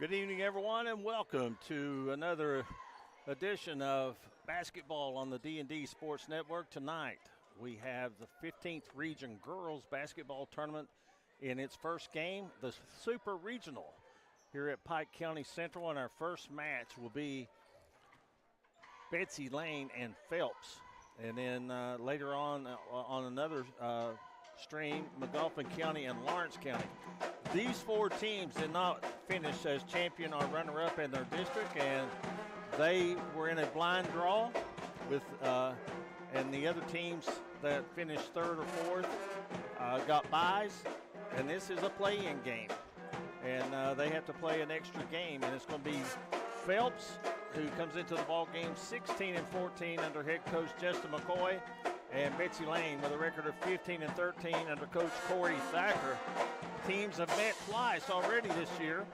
Good evening, everyone, and welcome to another edition of basketball on the D&D Sports Network. Tonight, we have the 15th Region Girls Basketball Tournament in its first game, the Super Regional, here at Pike County Central. And our first match will be Betsy Layne and Phelps. And then later on another stream, McGoffin County and Lawrence County. These four teams did not finish as champion or runner-up in their district, and they were in a blind draw with, and the other teams that finished third or fourth got byes, and this is a play-in game, and they have to play an extra game, and it's going to be Phelps, who comes into the ball game 16-14 under head coach Justin McCoy, and Betsy Layne with a record of 15-13 under coach Corey Thacker. Teams have met twice already this year,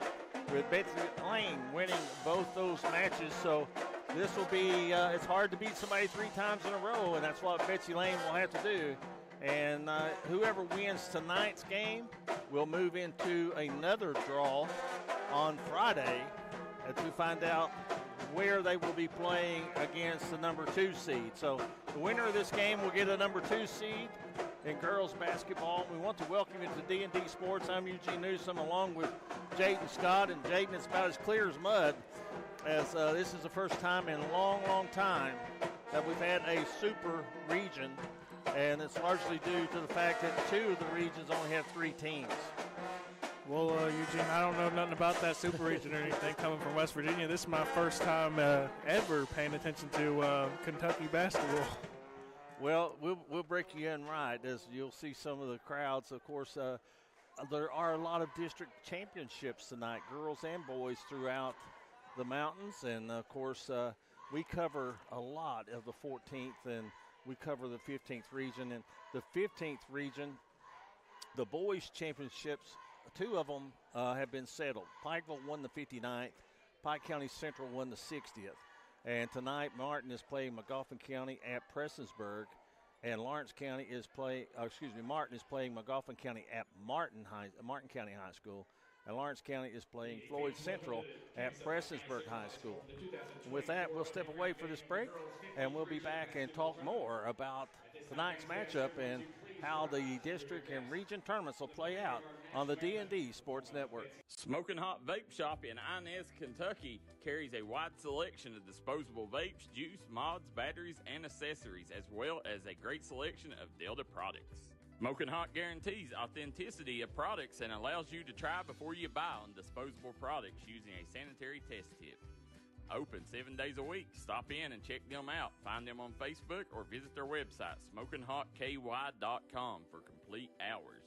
with Betsy Layne winning both those matches. So this will be, it's hard to beat somebody three times in a row, and that's what Betsy Layne will have to do. And whoever wins tonight's game will move into another draw on Friday to find out where they will be playing against the number 2 seed. So the winner of this game will get a number 2 seed in girls basketball. We want to welcome you to D&D Sports. I'm Eugene Newsom along with Jaden Scott. And Jaden, it's about as clear as mud, as this is the first time in a long, long time that we've had a super region. And it's largely due to the fact that 2 of the regions only have 3 teams. Well, Eugene, I don't know nothing about that super region or anything coming from West Virginia. This is my first time ever paying attention to Kentucky basketball. Well, we'll break you in right as you'll see some of the crowds. Of course, there are a lot of district championships tonight, girls and boys throughout the mountains. And, of course, we cover a lot of the 14th, and we cover the 15th region. And the 15th region, the boys' championships, 2 of them have been settled. Pikeville won the 59th. Pike County Central won the 60th. And tonight, Martin is playing McGoffin County at Prestonsburg, and Martin is playing McGoffin County at Martin County High School, and Lawrence County is playing Floyd Central at Prestonsburg High School. And with that, we'll step away for this break, and we'll be back and talk more about tonight's matchup and how the district and region tournaments will play out on the D&D Sports Network. Smoking Hot Vape Shop in Inez, Kentucky carries a wide selection of disposable vapes, juice, mods, batteries, and accessories, as well as a great selection of Delta products. Smoking Hot guarantees authenticity of products and allows you to try before you buy on disposable products using a sanitary test tip. Open 7 days a week. Stop in and check them out. Find them on Facebook or visit their website, SmokingHotKY.com, for complete hours.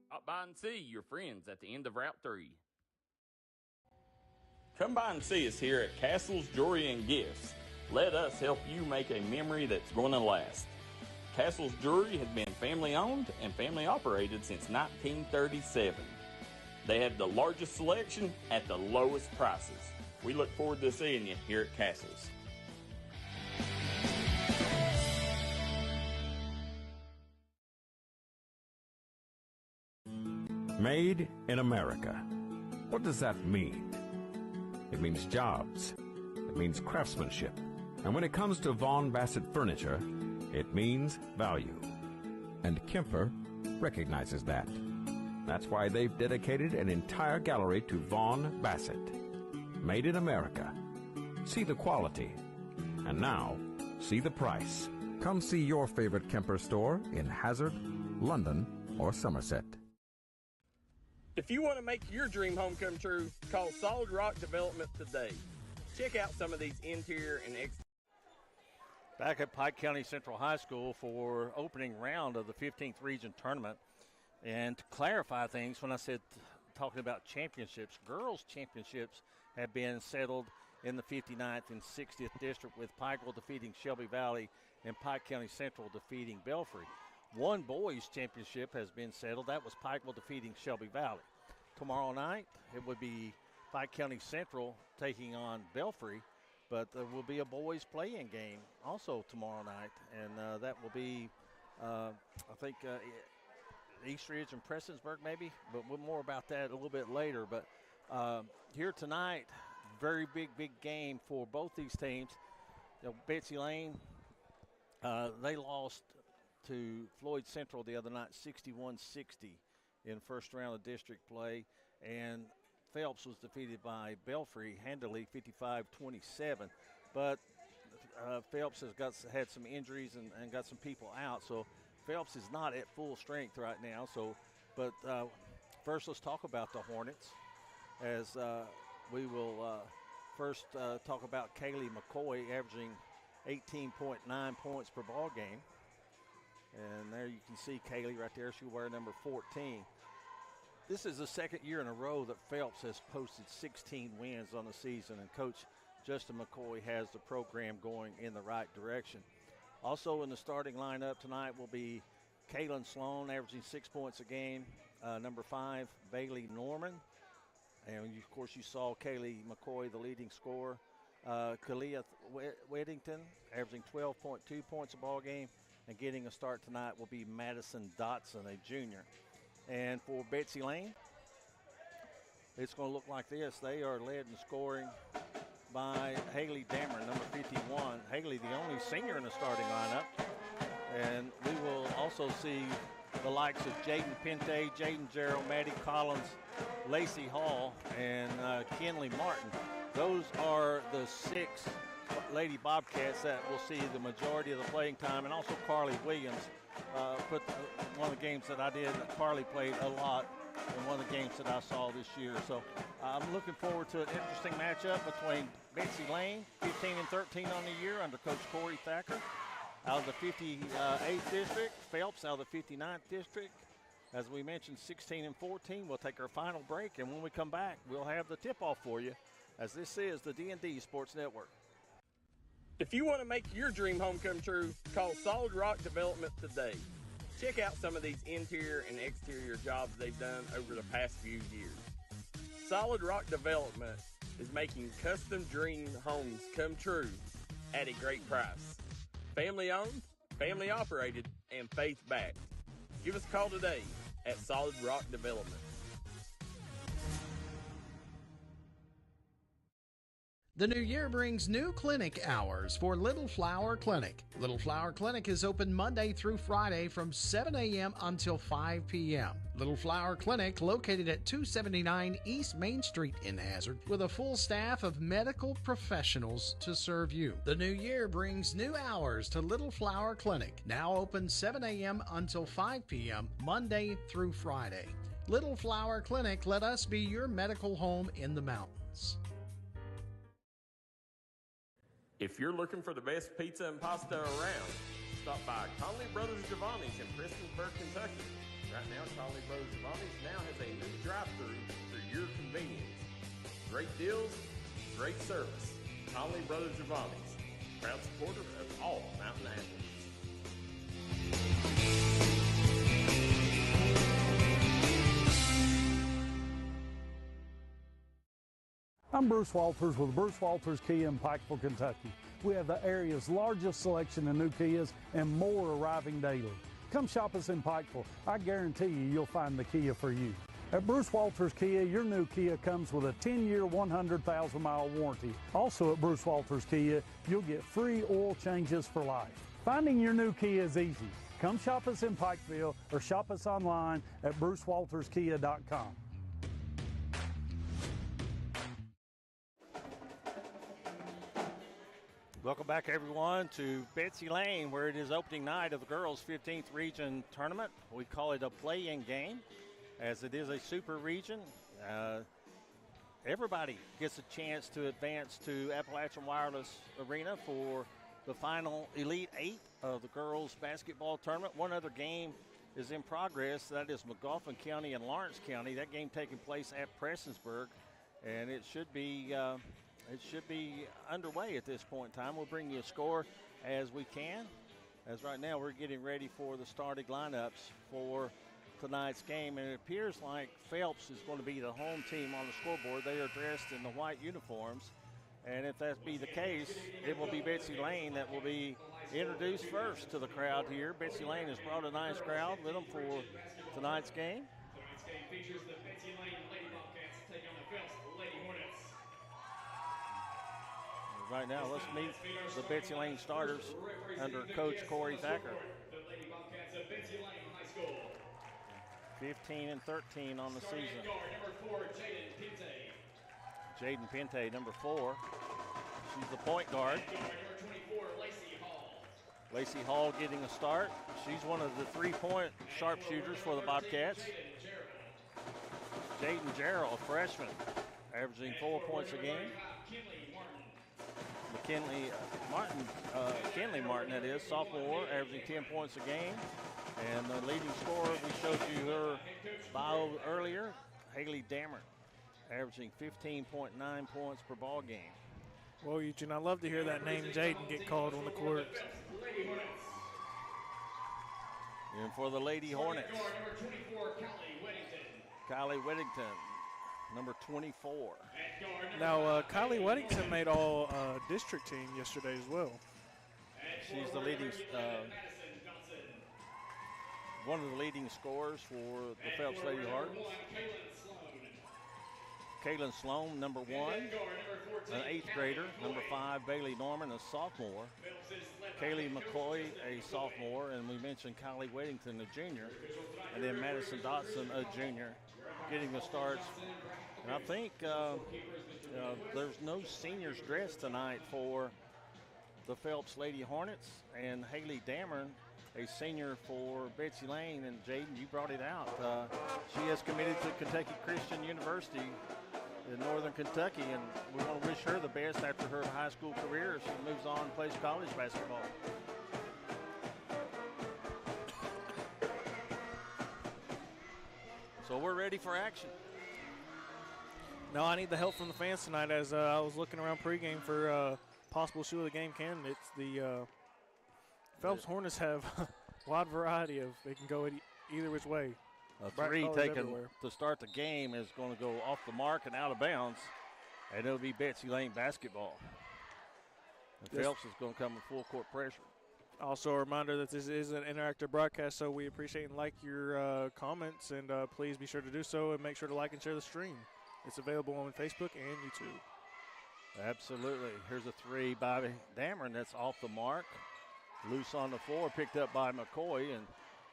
Stop by and see your friends at the end of Route 3. Come by and see us here at Castle's Jewelry and Gifts. Let us help you make a memory that's going to last. Castle's Jewelry has been family owned and family operated since 1937. They have the largest selection at the lowest prices. We look forward to seeing you here at Castle's. Made in America. What does that mean? It means jobs. It means craftsmanship. And when it comes to Vaughan Bassett furniture, it means value. And Kemper recognizes that. That's why they've dedicated an entire gallery to Vaughan Bassett. Made in America. See the quality. And now, see the price. Come see your favorite Kemper store in Hazard, London, or Somerset. If you want to make your dream home come true, call Solid Rock Development today. Check out some of these interior and exterior. Back at Pike County Central High School for opening round of the 15th Region Tournament. And to clarify things, when I said talking about championships, girls' championships have been settled in the 59th and 60th District, with Pikeville defeating Shelby Valley and Pike County Central defeating Belfry. One boys' championship has been settled. That was Pikeville defeating Shelby Valley. Tomorrow night, it would be Pike County Central taking on Belfry, but there will be a boys' play-in game also tomorrow night, and that will be, I think, East Ridge and Prestonsburg maybe, but more about that a little bit later. But here tonight, very big game for both these teams. Betsy Layne, they lost to Floyd Central the other night, 61-60 in first round of district play. And Phelps was defeated by Belfry handily, 55-27. But Phelps has had some injuries and got some people out, so Phelps is not at full strength right now. But first let's talk about the Hornets, as we will first talk about Kaylee McCoy averaging 18.9 points per ball game. And there you can see Kaylee right there. She'll wear number 14. This is the second year in a row that Phelps has posted 16 wins on the season, and Coach Justin McCoy has the program going in the right direction. Also in the starting lineup tonight will be Kaylin Sloan, averaging 6 points a game. Number 5, Bailey Norman. And, of course, you saw Kaylee McCoy, the leading scorer. Kalia Weddington, averaging 12.2 points a ball game. And getting a start tonight will be Madison Dotson, a junior. And for Betsy Layne, it's going to look like this. They are led in scoring by Haley Dameron, number 51. Haley, the only senior in the starting lineup. And we will also see the likes of Jaden Pente, Jaden Jarrell, Maddie Collins, Lacey Hall, and Kenley Martin. Those are the 6 Lady Bobcats that will see the majority of the playing time, and also Carly Williams. One of the games that I did, Carly played a lot in one of the games that I saw this year. So I'm looking forward to an interesting matchup between Betsy Layne, 15-13 on the year under Coach Corey Thacker, out of the 58th district, Phelps out of the 59th district. As we mentioned, 16-14. We'll take our final break, and when we come back, we'll have the tip-off for you, as this is the D&D Sports Network. If you want to make your dream home come true, call Solid Rock Development today. Check out some of these interior and exterior jobs they've done over the past few years. Solid Rock Development is making custom dream homes come true at a great price. Family owned, family operated, and faith backed. Give us a call today at Solid Rock Development. The new year brings new clinic hours for Little Flower Clinic. Little Flower Clinic is open Monday through Friday from 7 a.m. until 5 p.m. Little Flower Clinic, located at 279 East Main Street in Hazard, with a full staff of medical professionals to serve you. The new year brings new hours to Little Flower Clinic, now open 7 a.m. until 5 p.m. Monday through Friday. Little Flower Clinic, let us be your medical home in the mountains. If you're looking for the best pizza and pasta around, stop by Conley Brothers Giovanni's in Prestonsburg, Kentucky. Right now, Conley Brothers Giovanni's now has a new drive-thru for your convenience. Great deals, great service. Conley Brothers Giovanni's, proud supporter of all mountain athletes. I'm Bruce Walters with Bruce Walters Kia in Pikeville, Kentucky. We have the area's largest selection of new Kias and more arriving daily. Come shop us in Pikeville. I guarantee you'll find the Kia for you. At Bruce Walters Kia, your new Kia comes with a 10-year, 100,000-mile warranty. Also at Bruce Walters Kia, you'll get free oil changes for life. Finding your new Kia is easy. Come shop us in Pikeville or shop us online at brucewalterskia.com. Welcome back, everyone, to Betsy Layne, where it is opening night of the girls' 15th region tournament. We call it a play-in game, as it is a super region. Everybody gets a chance to advance to Appalachian Wireless Arena for the final Elite Eight of the girls' basketball tournament. One other game is in progress. That is McGoffin County and Lawrence County. That game taking place at Prestonsburg, and it should be underway at this point in time. We'll bring you a score as we can, as right now we're getting ready for the starting lineups for tonight's game. And it appears like Phelps is going to be the home team on the scoreboard. They are dressed in the white uniforms. And if that be the case, it will be Betsy Layne that will be introduced first to the crowd here. Betsy Layne has brought a nice crowd with them for tonight's game. Tonight's game features the Betsy Layne Lady Bobcats taking on the Phelps Lady Hornets. Right now, let's meet the Betsy Layne starters under Coach Corey Thacker. The Lady Bobcats of Betsy Layne High School. 15 and 13 on the season. Guard number 4, Jaden Pinte. Jaden Pinte, number 4. She's the point guard. Guard number 24, Lacey Hall. Lacey Hall getting a start. She's one of the three-point sharpshooters for the Bobcats. Jaden Jarrell, a freshman, averaging 4 points a game. Kinley Martin, that is, sophomore, averaging 10 points a game. And the leading scorer, we showed you her bio earlier, Haley Dameron, averaging 15.9 points per ball game. Well, Eugene, I love to hear that name Jaden get called on the court. And for the Lady Hornets, Guard number 24, Kylie Whittington, number 24. Now, Kylie Weddington made all district team yesterday as well. She's the leading, one of the leading scorers for the Phelps Lady Hornets. Kaylin Sloan, number 1, an 8th grader. Number 5, Bailey Norman, a sophomore. Kaylee McCoy, a sophomore. And we mentioned Kylie Weddington, a junior. And then Madison Dotson, a junior, getting the starts. And I think there's no seniors dressed tonight for the Phelps Lady Hornets. And Haley Dameron, a senior for Betsy Layne. And Jaden, you brought it out. She has committed to Kentucky Christian University in Northern Kentucky, and we want to wish her the best after her high school career as she moves on and plays college basketball. So we're ready for action. No, I need the help from the fans tonight as I was looking around pregame for possible shoe of the game candidates. The Phelps Hornets have a wide variety of, they can go either which way. A three taken to start the game is going to go off the mark and out of bounds, and it'll be Betsy Layne basketball. And Phelps is going to come with full court pressure. Also a reminder that this is an interactive broadcast, so we appreciate and like your comments, and please be sure to do so and make sure to like and share the stream. It's available on Facebook and YouTube. Absolutely. Here's a three by Dameron that's off the mark. Loose on the floor, picked up by McCoy, and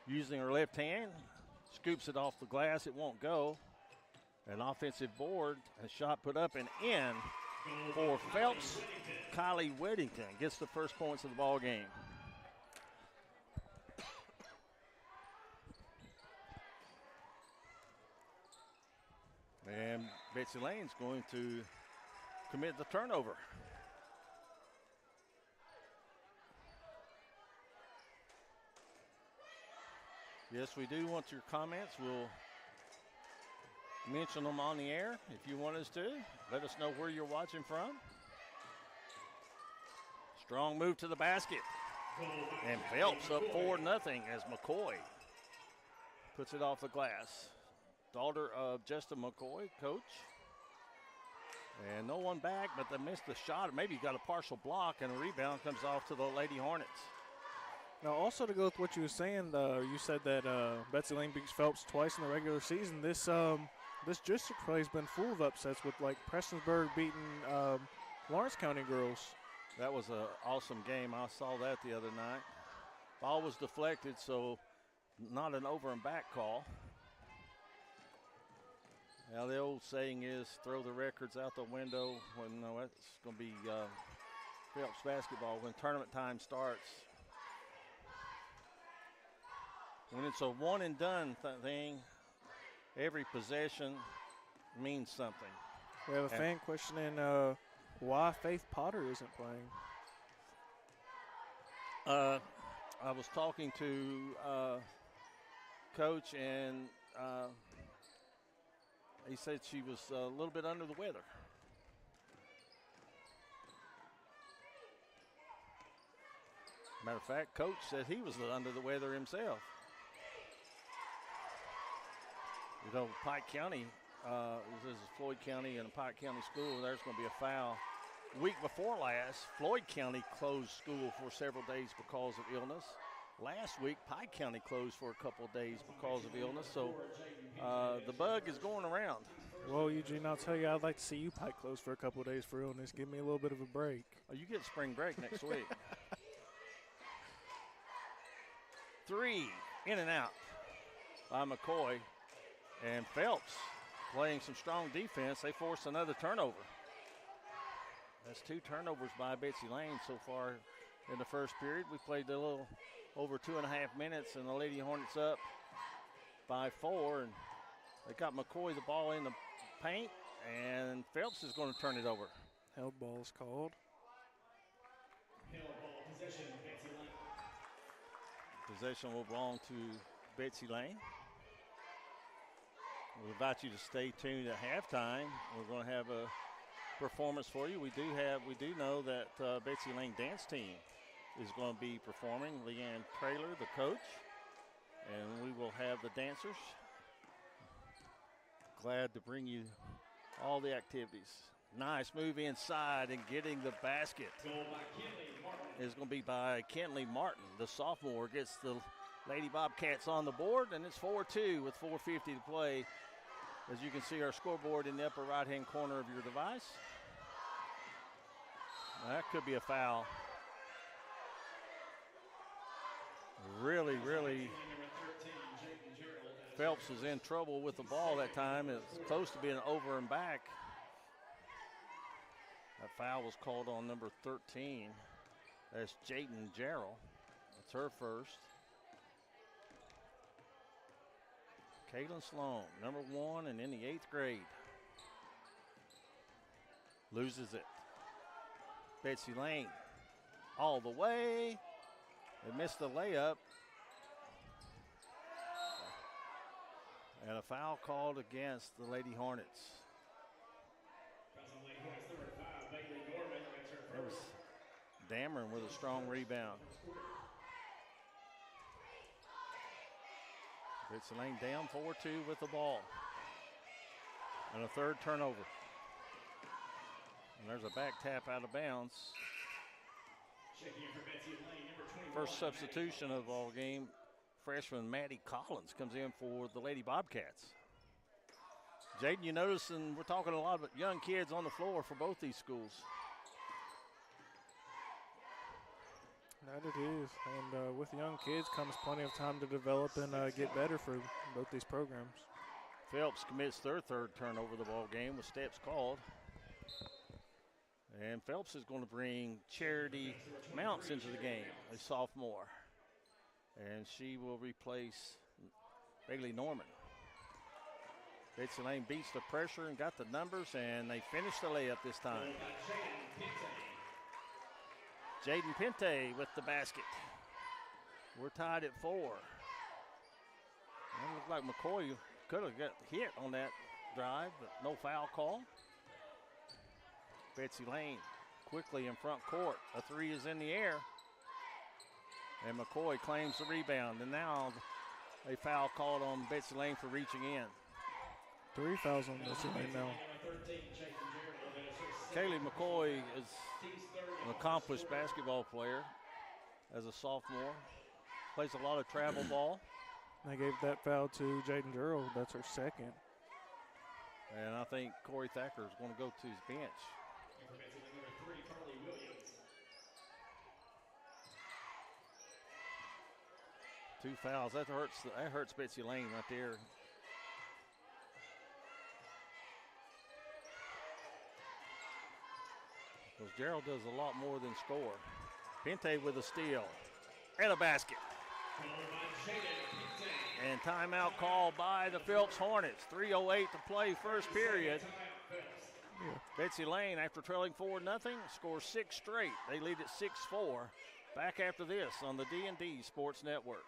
using her left hand, scoops it off the glass. It won't go. An offensive board, a shot put up and in for Phelps. Kylie Weddington gets the first points of the ball game. And Betsy Layne's going to commit the turnover. Yes, we do want your comments. We'll mention them on the air if you want us to. Let us know where you're watching from. Strong move to the basket. And Phelps up 4-0 as McCoy puts it off the glass. Daughter of Justin McCoy, coach. And no one back, but they missed the shot. Maybe got a partial block, and a rebound comes off to the Lady Hornets. Now, also to go with what you were saying, you said that Betsy Layne beats Phelps twice in the regular season. This district play has been full of upsets with, like, Prestonsburg beating Lawrence County girls. That was an awesome game. I saw that the other night. Ball was deflected, so not an over and back call. Now, the old saying is throw the records out the window when it's going to be Phelps basketball when tournament time starts. When it's a one and done thing, every possession means something. We have a fan questioning why Faith Potter isn't playing. I was talking to Coach, and he said she was a little bit under the weather. Matter of fact, Coach said he was under the weather himself. You know, Pike County, this is Floyd County and Pike County School, there's going to be a foul. Week before last, Floyd County closed school for several days because of illness. last week, Pike County closed for a couple of days because of illness, so the bug is going around. Well, Eugene, I'll tell you, I'd like to see you Pike close for a couple of days for illness. Give me a little bit of a break. Oh, you get spring break next week. 3 in and out by McCoy. And Phelps playing some strong defense. They forced another turnover. That's 2 turnovers by Betsy Layne so far in the first period. We played a little over 2.5 minutes, and the Lady Hornets up by 4. And they got McCoy the ball in the paint, and Phelps is going to turn it over. Held ball is called. Held ball, possession, Betsy Layne. Possession will belong to Betsy Layne. We invite you to stay tuned at halftime. We're going to have a performance for you. We do know that Betsy Layne dance team is going to be performing. Leanne Traylor, the coach, and we will have the dancers. Glad to bring you all the activities. Nice move inside and getting the basket. Is going to be by Kenley Martin. The sophomore gets the Lady Bobcats on the board, and it's 4-2 with 4:50 to play. As you can see our scoreboard in the upper right-hand corner of your device. That could be a foul. Really, Phelps was in trouble with the ball that time. It was close to being over and back. That foul was called on number 13. That's Jayden Jarrell. That's her first. Caitlin Sloan, number 1 and in the 8th grade. Loses it. Betsy Layne all the way. They missed the layup. And a foul called against the Lady Hornets. That was Dameron with a strong rebound. Betsy Layne down 4-2 with the ball. And a 3rd turnover. And there's a back tap out of bounds. First substitution of the ball game. Freshman Maddie Collins comes in for the Lady Bobcats. Jayden, you notice, and we're talking a lot about young kids on the floor for both these schools. That it is, and with young kids comes plenty of time to develop and get better for both these programs. Phelps commits their 3rd turnover of the ball game with steps called. And Phelps is going to bring Charity Mounts into the game, a sophomore. And she will replace Bailey Norman. Betsy Layne beats the pressure and got the numbers, and they finish the layup this time. Jaden Pente with the basket. We're tied at 4. It looked like McCoy could have got hit on that drive, but no foul call. Betsy Layne quickly in front court. A 3 is in the air. And McCoy claims the rebound. And now a foul called on Betsy Layne for reaching in. 3 fouls on Betsy Layne now. Kaylee McCoy is an accomplished basketball player as a sophomore. Plays a lot of travel ball. They gave that foul to Jayden Jarrell. That's her 2nd. And I think Corey Thacker is going to go to his bench. 2 fouls. That hurts Betsy Layne right there. Because Gerald does a lot more than score. Pente with a steal and a basket. And timeout called by the Phelps Hornets. 3:08 to play first period. Betsy Layne, after trailing 4-0, scores 6 straight. They lead at 6-4. Back after this on the D&D Sports Network.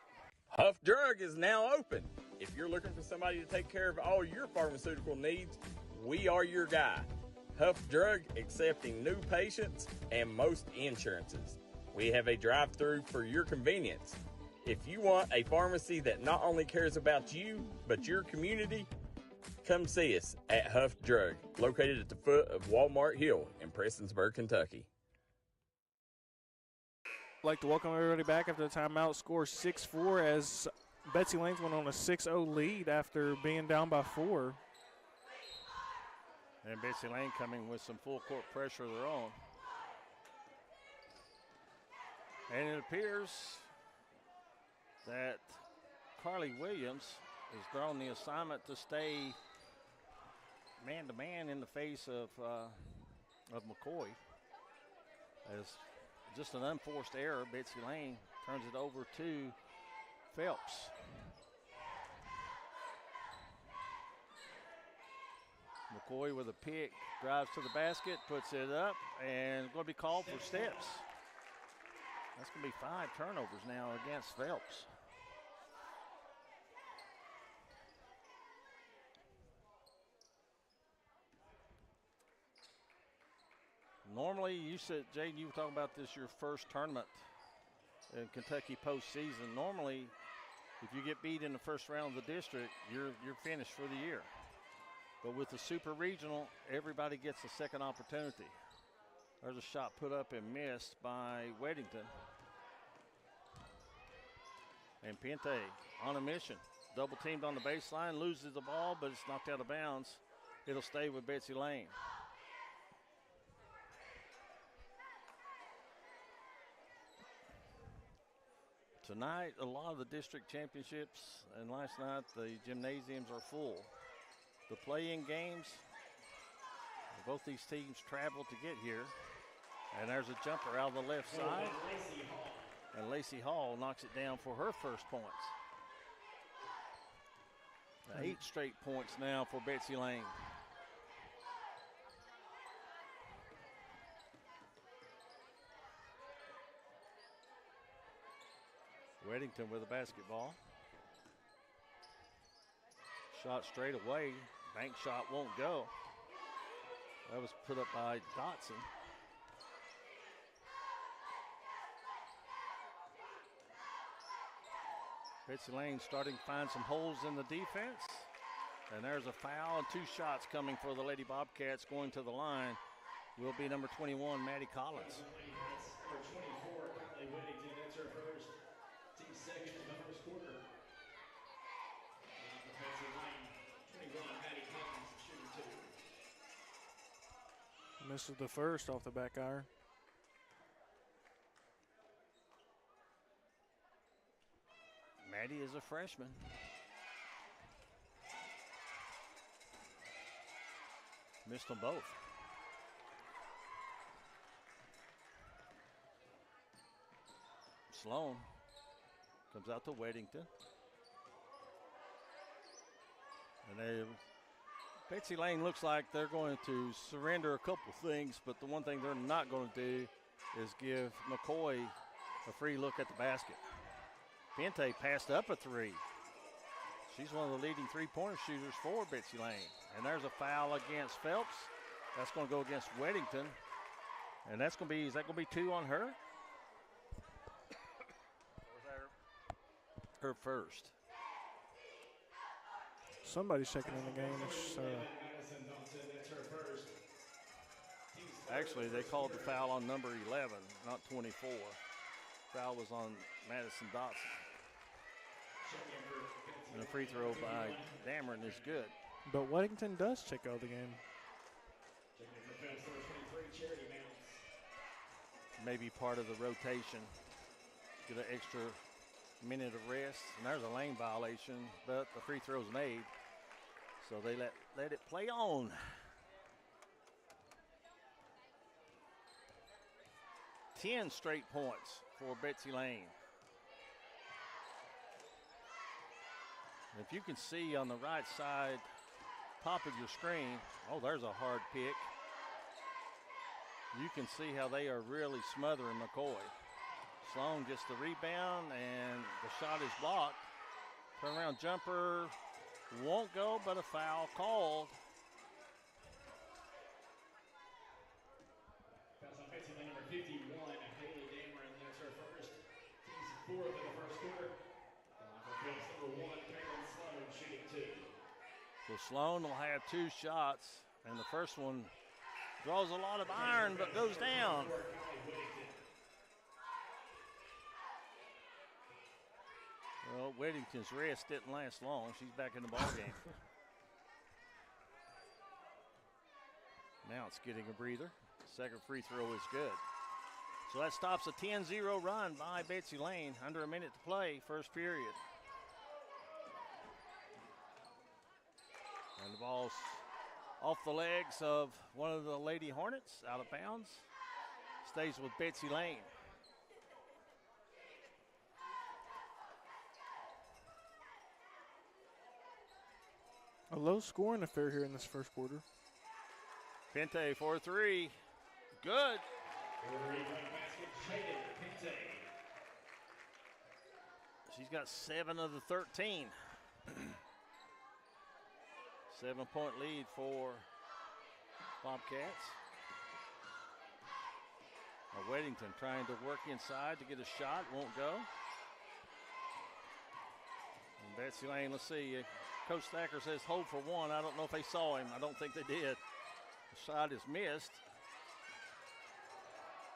Huff Drug is now open. If you're looking for somebody to take care of all your pharmaceutical needs, we are your guy. Huff Drug accepting new patients and most insurances. We have a drive-through for your convenience. If you want a pharmacy that not only cares about you, but your community, come see us at Huff Drug, located at the foot of Walmart Hill in Prestonsburg, Kentucky. like to welcome everybody back after the timeout. Score 6-4 as Betsy Layne went on a 6-0 lead after being down by 4. And Betsy Layne coming with some full court pressure of their own. And it appears that Carly Williams is throwing the assignment to stay man-to-man in the face of McCoy. As just an unforced error, Betsy Layne turns it over to Phelps. McCoy with a pick, drives to the basket, puts it up, and going to be called for steps. That's going to be 5 turnovers now against Phelps. Normally, you said, Jaden, you were talking about this your first tournament in Kentucky postseason. Normally, if you get beat in the first round of the district, you're finished for the year. But with the super regional, everybody gets a second opportunity. There's a shot put up and missed by Weddington. And Pente on a mission. Double teamed on the baseline, loses the ball, but it's knocked out of bounds. It'll stay with Betsy Layne. Tonight, a lot of the district championships, and last night, the gymnasiums are full. The play-in games, both these teams travel to get here. And there's a jumper out of the left side. And Lacey Hall knocks it down for her first points. 8 straight points now for Betsy Layne. Weddington with a basketball. Shot straight away. Bank shot won't go. That was put up by Dotson. Betsy Layne starting to find some holes in the defense. And there's a foul and 2 shots coming for the Lady Bobcats. Going to the line will be number 21, Maddie Collins. Number 24, Kylie Whittington, that's her first. Team second in the first quarter. For Betsy Layne, 21, Maddie Collins, shooting 2. Misses the first off the back iron. Maddie is a freshman. Missed them both. Sloan comes out to Weddington. And Betsy Layne looks like they're going to surrender a couple things, but the one thing they're not going to do is give McCoy a free look at the basket. Pente passed up a 3. She's one of the leading three-pointer shooters for Betsy Layne. And there's a foul against Phelps. That's going to go against Weddington. And that's going to be, is that going to be 2 on her? Or is that her first? Somebody's checking in the game. It's, actually, they called the foul on number 11, not 24. Foul was on Madison Dotson. And a free throw by Dameron is good. But Weddington does check out the game. Maybe part of the rotation. Get an extra minute of rest. And there's a lane violation, but the free throw's made. So they let it play on. Ten straight points for Betsy Layne. If you can see on the right side, top of your screen, oh, there's a hard pick. You can see how they are really smothering McCoy. Sloan gets the rebound, and the shot is blocked. Turnaround jumper won't go, but a foul called. Fouls on Betsy Layne, number 51, Haley Dameron, that's her first. Team's 4th in the first quarter. For Phelps, number 1, Cameron Sloan, shooting 2. So Sloan will have 2 shots, and the first one draws a lot of iron but goes down. Well, Weddington's rest didn't last long. She's back in the ball game. Now it's getting a breather. Second free throw is good. So that stops a 10-0 run by Betsy Layne. Under a minute to play, first period. And the ball's off the legs of one of the Lady Hornets, out of bounds. Stays with Betsy Layne. A low scoring affair here in this first quarter. Pente for three. Good. Basket, Pente. She's got 7 of the 13. 7-point lead for Bobcats. Now Weddington trying to work inside to get a shot. Won't go. And Betsy Layne, let's see. Coach Thacker says hold for one. I don't know if they saw him. I don't think they did. The shot is missed.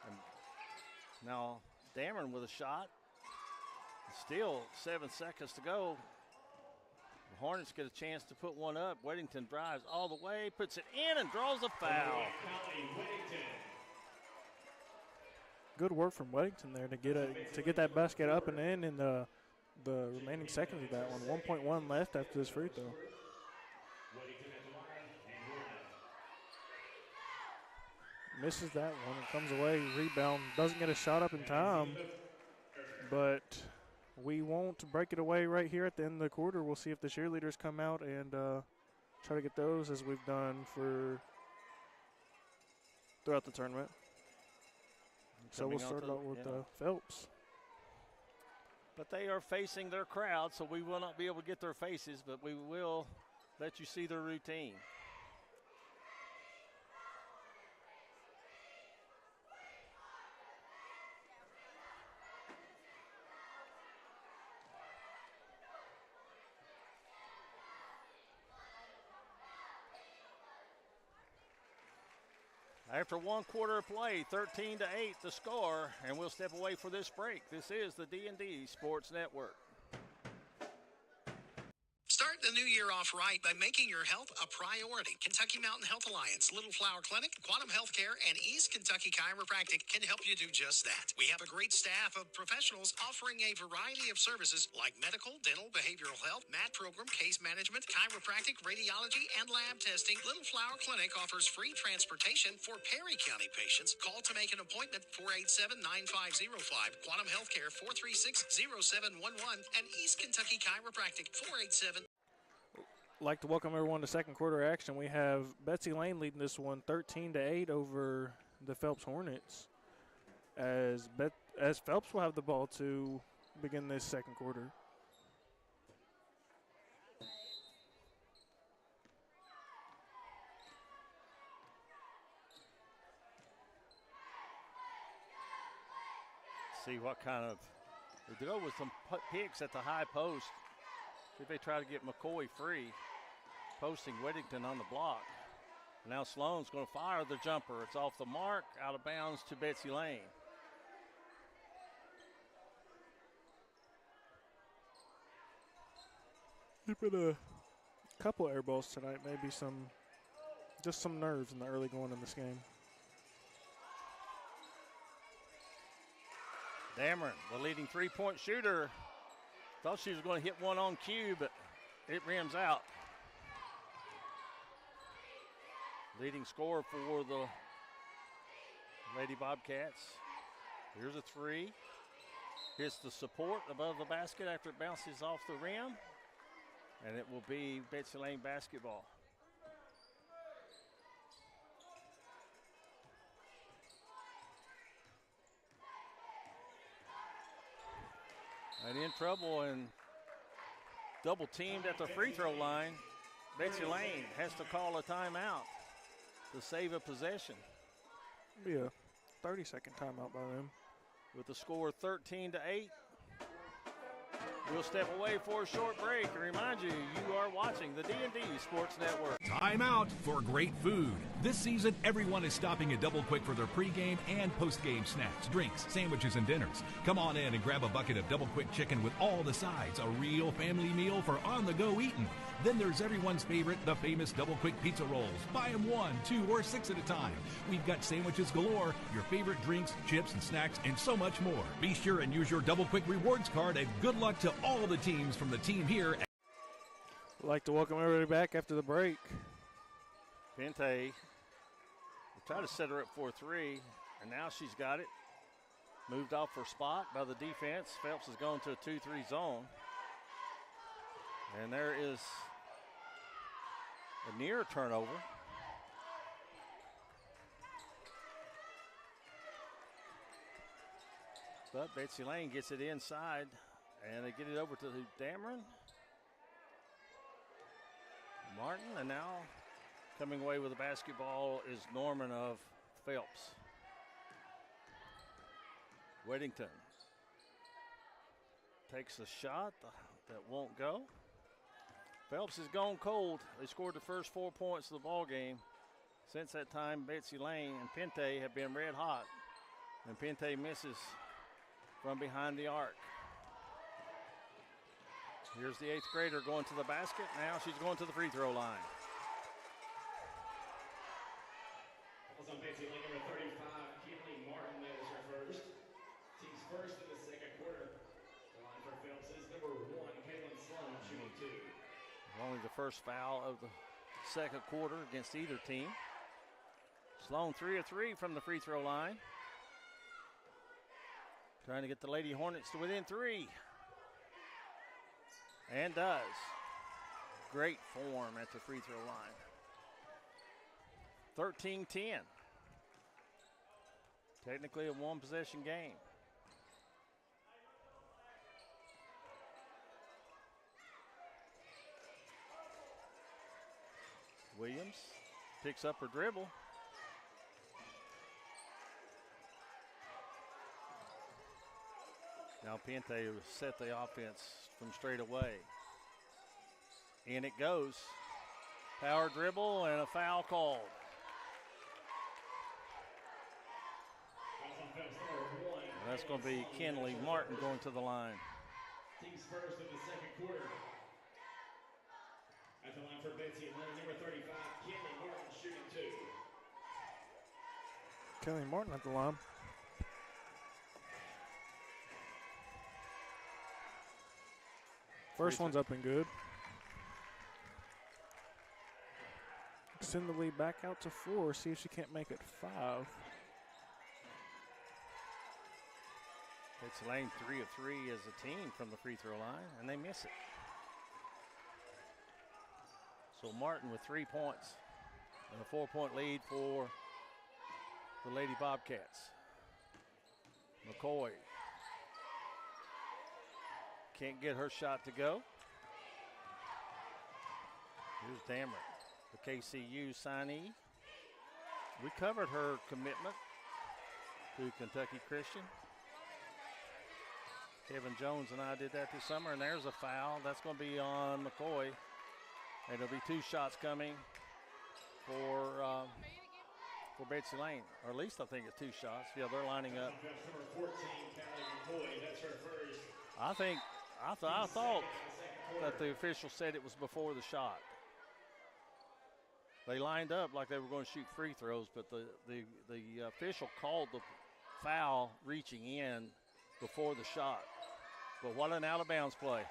And now Dameron with a shot. Still 7 seconds to go. The Hornets get a chance to put one up. Weddington drives all the way, puts it in, and draws a foul. Good work from Weddington there to get that basket up and in the remaining seconds of that one. 1.1 left after this free throw. Misses that one. It comes away. Rebound. Doesn't get a shot up in time. But we won't break it away right here at the end of the quarter. We'll see if the cheerleaders come out and try to get those as we've done throughout the tournament. So we'll start out with Phelps. But they are facing their crowd, so we will not be able to get their faces, but we will let you see their routine. After 1 quarter of play, 13-8 the score, and we'll step away for this break. This is the D&D Sports Network. Start the new year off right by making your health a priority. Kentucky Mountain Health Alliance, Little Flower Clinic, Quantum Healthcare, and East Kentucky Chiropractic can help you do just that. We have a great staff of professionals offering a variety of services like medical, dental, behavioral health, MAT program, case management, chiropractic, radiology, and lab testing. Little Flower Clinic offers free transportation for Perry County patients. Call to make an appointment, 487-9505. Quantum Healthcare, 436-0711. And East Kentucky Chiropractic, 487. Like to welcome everyone to second quarter action. We have Betsy Layne leading this one 13-8 over the Phelps Hornets as Phelps will have the ball to begin this second quarter. See what kind of, they go with some picks at the high post. See if they try to get McCoy free. Posting Weddington on the block. Now Sloan's going to fire the jumper. It's off the mark, out of bounds to Betsy Layne. There's been a couple air balls tonight, maybe just some nerves in the early going in this game. Dameron, the leading three-point shooter. Thought she was going to hit one on cue, but it rims out. Leading scorer for the Lady Bobcats. Here's a three. Hits the support above the basket after it bounces off the rim. And it will be Betsy Layne basketball. And in trouble and double teamed at the free throw line. Betsy Layne has to call a timeout to save a possession. Be a 30-second timeout by them. With the score 13-8. We'll step away for a short break and remind you, you are watching the D&D Sports Network. Time out for great food. This season, everyone is stopping at Double Quick for their pregame and postgame snacks, drinks, sandwiches, and dinners. Come on in and grab a bucket of Double Quick chicken with all the sides, a real family meal for on-the-go eating. Then there's everyone's favorite, the famous Double Quick pizza rolls. Buy them 1, 2, or 6 at a time. We've got sandwiches galore, your favorite drinks, chips, and snacks, and so much more. Be sure and use your Double Quick Rewards card, and good luck to all the teams from the team here. I'd like to welcome everybody back after the break. Pente will try to set her up for 3, and now she's got it. Moved off her spot by the defense. Phelps is going to a 2-3 zone. And there is a near turnover. But Betsy Layne gets it inside, and they get it over to Dameron. Martin, and now coming away with the basketball is Norman of Phelps. Weddington takes a shot that won't go. Phelps has gone cold. They scored the first 4 points of the ball game. Since that time, Betsy Layne and Pente have been red hot, and Pente misses from behind the arc. Here's the 8th grader going to the basket. Now she's going to the free throw line. Fouls on Betsy Layne, number 35, Kinley Martin. That is her first. Team's first in the second quarter. The line for Phelps is number 1, Caitlin Sloan, shooting 2. Only the first foul of the second quarter against either team. Sloan 3 of 3 from the free throw line. Trying to get the Lady Hornets to within 3. And does. Great form at the free throw line. 13-10. Technically a one-possession game. Williams picks up her dribble. Now Pente will set the offense from straight away. In it goes. Power dribble and a foul called. Fouls on Phelps, number 1. And that's going to be Kinley Martin going to the line. Team's first of the second quarter. At the line for Betsy Layne, number 35, Kinley Martin, shooting 2. Kelly Martin at the line. First one's up and good. Extend the lead back out to 4. See if she can't make it 5. It's Layne 3 of 3 as a team from the free throw line, and they miss it. So Martin with 3 points and a 4-point lead for the Lady Bobcats. McCoy can't get her shot to go. Here's Dameron, the KCU signee. We covered her commitment to Kentucky Christian. Kevin Jones and I did that this summer, and there's a foul. That's going to be on McCoy. And there'll be 2 shots coming for Betsy Layne, or at least I think it's 2 shots. Yeah, they're lining up. Number 14, Callie McCoy, that's her first. I thought that the official said it was before the shot. They lined up like they were going to shoot free throws, but the official called the foul reaching in before the shot. But what an out-of-bounds play.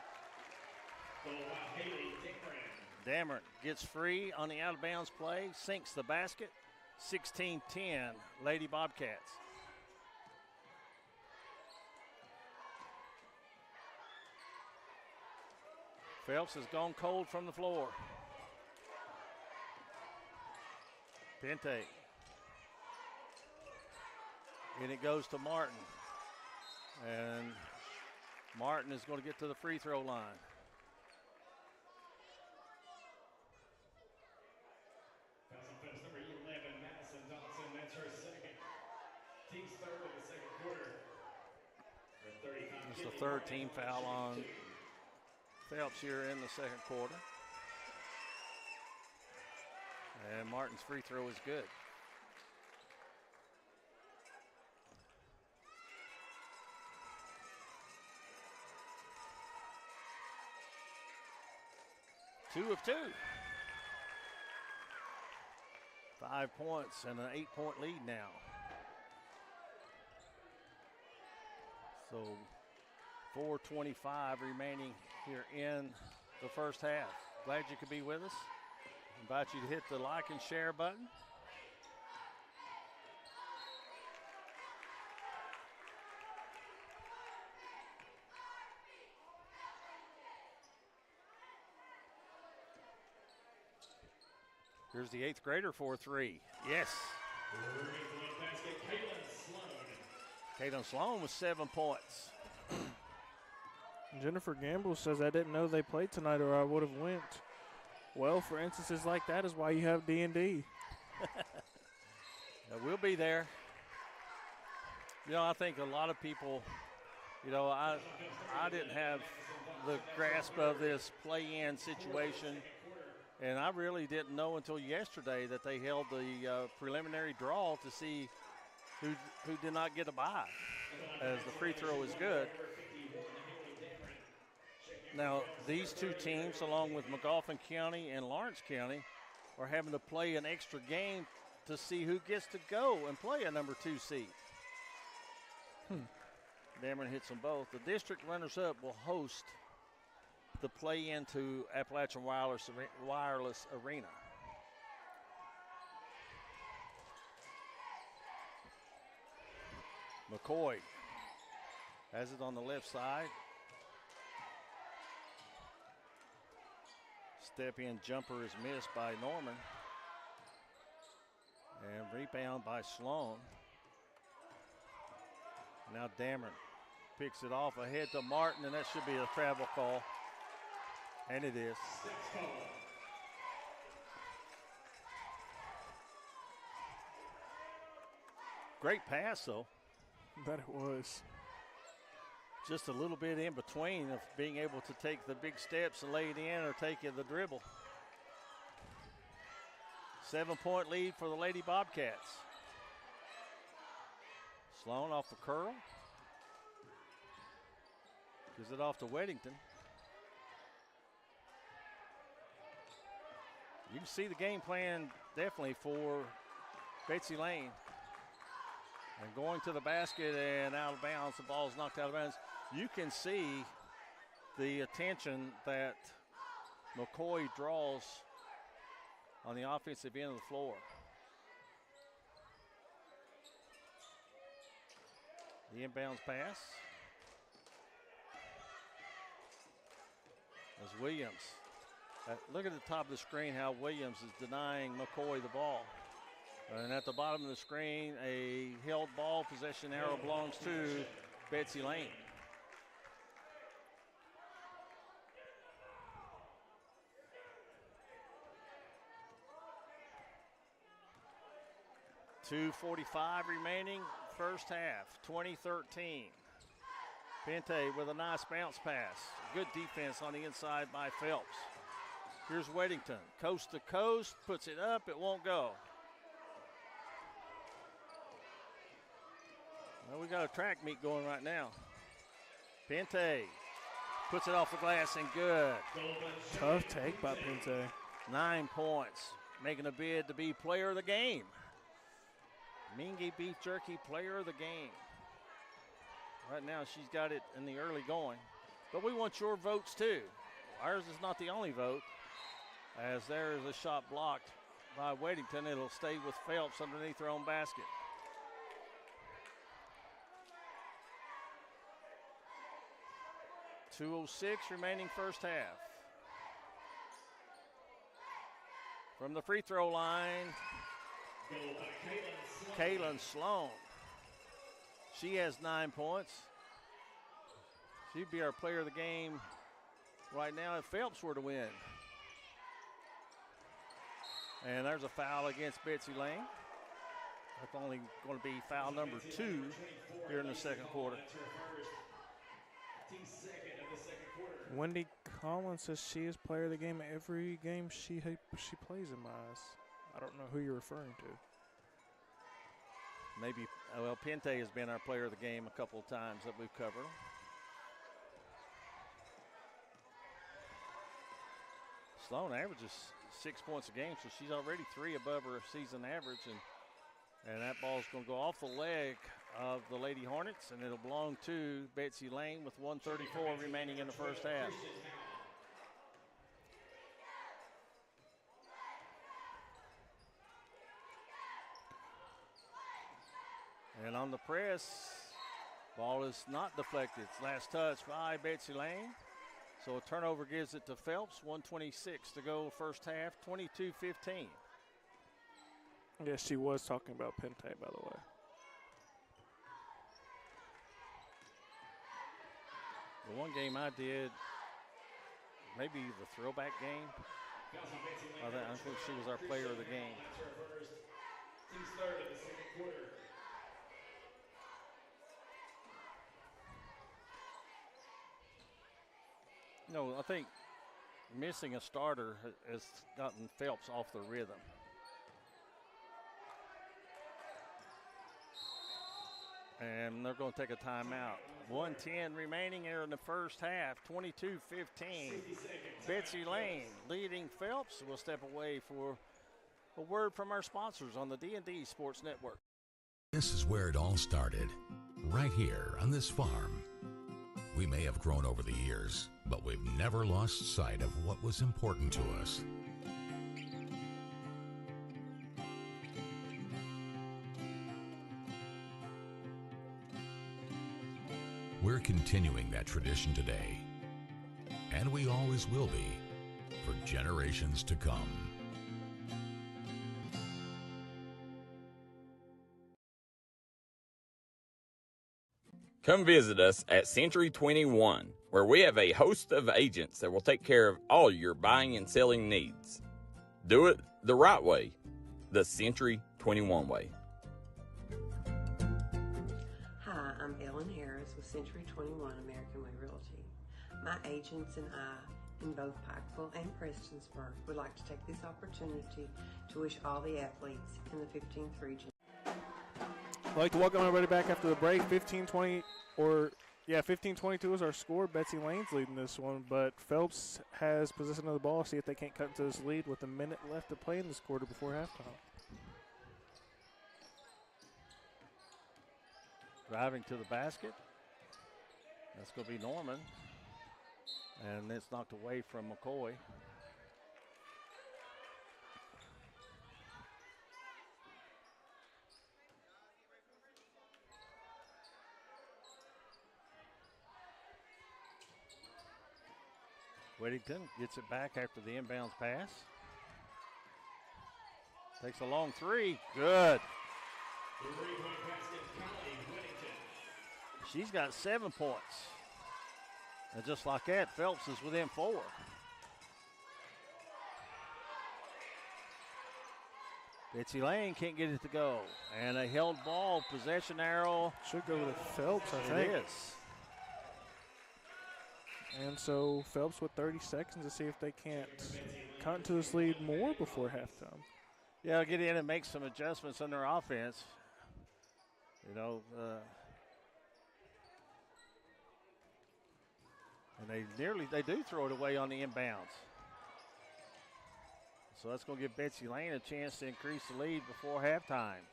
Dameron gets free on the out-of-bounds play, sinks the basket. 16-10, Lady Bobcats. Phelps has gone cold from the floor. Pente. And it goes to Martin. And Martin is going to get to the free throw line. Fouls on Phelps, number 11, Madison Dodson. That's her second. Team's third in the second quarter. It's the third team foul on Phelps here in the second quarter. And Martin's free throw is good. Two of two. 5 points and an 8-point lead now. So 4:25 remaining here in the first half. Glad you could be with us. Invite you to hit the like and share button. Here's the 8th grader for 3. Yes. Caitlin Sloan with 7 points. Jennifer Gamble says, I didn't know they played tonight or I would have went. Well, for instances like that is why you have D&D. We'll be there. You know, I think a lot of people, you know, I didn't have the grasp of this play-in situation, and I really didn't know until yesterday that they held the preliminary draw to see who did not get a bye, as the free throw is good. Now, these two teams, along with McGoffin County and Lawrence County, are having to play an extra game to see who gets to go and play a number 2 seed. Dameron hits them both. The district runners-up will host the play-in to Appalachian Wireless Arena. McCoy has it on the left side. Step-in jumper is missed by Norman. And rebound by Sloan. Now Dameron picks it off ahead to Martin, and that should be a travel call. And it is. Great pass, though. Bet it was. Just a little bit in between of being able to take the big steps and lay it in or take the dribble. 7-point lead for the Lady Bobcats. Sloan off the curl. Gives it off to Weddington. You can see the game plan definitely for Betsy Layne. And going to the basket and out of bounds, the ball's knocked out of bounds. You can see the attention that McCoy draws on the offensive end of the floor. The inbounds pass. As Williams. Look at the top of the screen how Williams is denying McCoy the ball. And at the bottom of the screen, a held ball possession arrow belongs to Betsy Layne. .245 remaining, first half, 2013. Pente with a nice bounce pass. Good defense on the inside by Phelps. Here's Weddington, coast to coast, puts it up, it won't go. Well, we got a track meet going right now. Pente puts it off the glass and good. Tough take by Pente. 9 points, making a bid to be player of the game. Mingy Beef Jerky, player of the game. Right now, she's got it in the early going. But we want your votes, too. Ours is not the only vote, as there is a shot blocked by Weddington. It'll stay with Phelps underneath her own basket. .206 remaining first half. From the free throw line, Kaylin Sloan. She has 9 points. She'd be our player of the game right now if Phelps were to win. And there's a foul against Betsy Layne. That's only going to be foul number 2 here in the second quarter. Wendy Collins says she is player of the game every game she plays in my eyes. I don't know who you're referring to. Maybe, well, Pente has been our player of the game a couple of times that we've covered. Sloan averages 6 points a game, so she's already 3 above her season average, and that ball's going to go off the leg of the Lady Hornets, and it'll belong to Betsy Layne with 1:34 remaining in the first half. And on the press, ball is not deflected. It's last touch by Betsy Layne. So a turnover gives it to Phelps. 1:26 to go first half, 22-15. Yes, she was talking about Pente, by the way. The one game I did, maybe the throwback game. I think she was our player of the game. Team's third in the second quarter. No, I think missing a starter has gotten Phelps off the rhythm. And they're going to take a timeout. 1:10 remaining here in the first half, 22-15. Betsy Layne leading Phelps. We'll step away for a word from our sponsors on the D&D Sports Network. This is where it all started, right here on this farm. We may have grown over the years, but we've never lost sight of what was important to us. We're continuing that tradition today, and we always will be for generations to come. Come visit us at Century 21, where we have a host of agents that will take care of all your buying and selling needs. Do it the right way, the Century 21 way. Hi, I'm Ellen Harris with Century 21 American Way Realty. My agents and I in both Pikeville and Prestonsburg would like to take this opportunity to wish all the athletes in the 15th region. I'd like to welcome everybody back after the break. 15-22 is our score. Betsy Layne's leading this one, but Phelps has possession of the ball. See if they can't cut into this lead with a minute left to play in this quarter before halftime. Driving to the basket. That's going to be Norman. And it's knocked away from McCoy. Whittington gets it back after the inbounds pass. Takes a long three. Good. She's got 7 points. And just like that, Phelps is within 4. Betsy Layne can't get it to go. And a held ball, possession arrow. Should go to Phelps, I think. It is. And so Phelps with 30 seconds to see if they can't cut into this lead more before halftime. Yeah, get in and make some adjustments on their offense. You know, and they do throw it away on the inbounds. So that's going to give Betsy Layne a chance to increase the lead before halftime.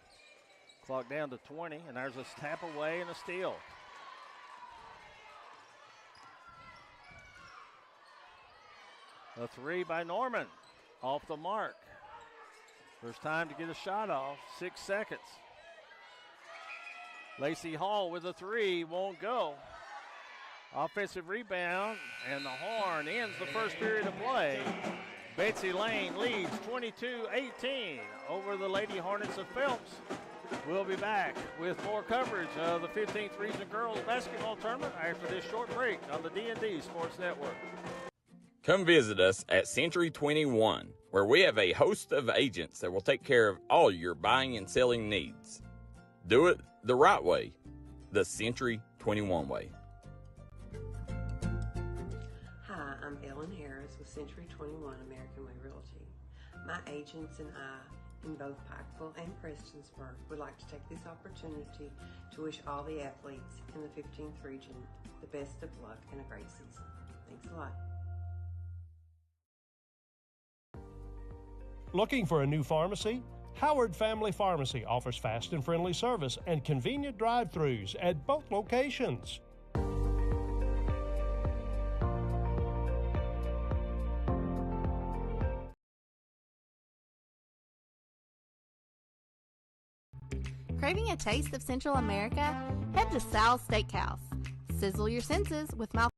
Clock down to 20, and there's a tap away and a steal. A three by Norman, off the mark. There's time to get a shot off, 6 seconds. Lacey Hall with a three, won't go. Offensive rebound, and the horn ends the first period of play. Betsy Layne leads 22-18 over the Lady Hornets of Phelps. We'll be back with more coverage of the 15th Region Girls Basketball Tournament after this short break on the D&D Sports Network. Come visit us at Century 21, where we have a host of agents that will take care of all your buying and selling needs. Do it the right way, the Century 21 way. Hi, 21 American Way Realty. My agents and I in both Pikeville and Prestonsburg would like to take this opportunity to wish all the athletes in the 15th region the best of luck and a great season. Thanks a lot. Looking for a new pharmacy? Howard Family Pharmacy offers fast and friendly service and convenient drive-thrus at both locations. Craving a taste of Central America? Head to Sal's Steakhouse. Sizzle your senses with mouth.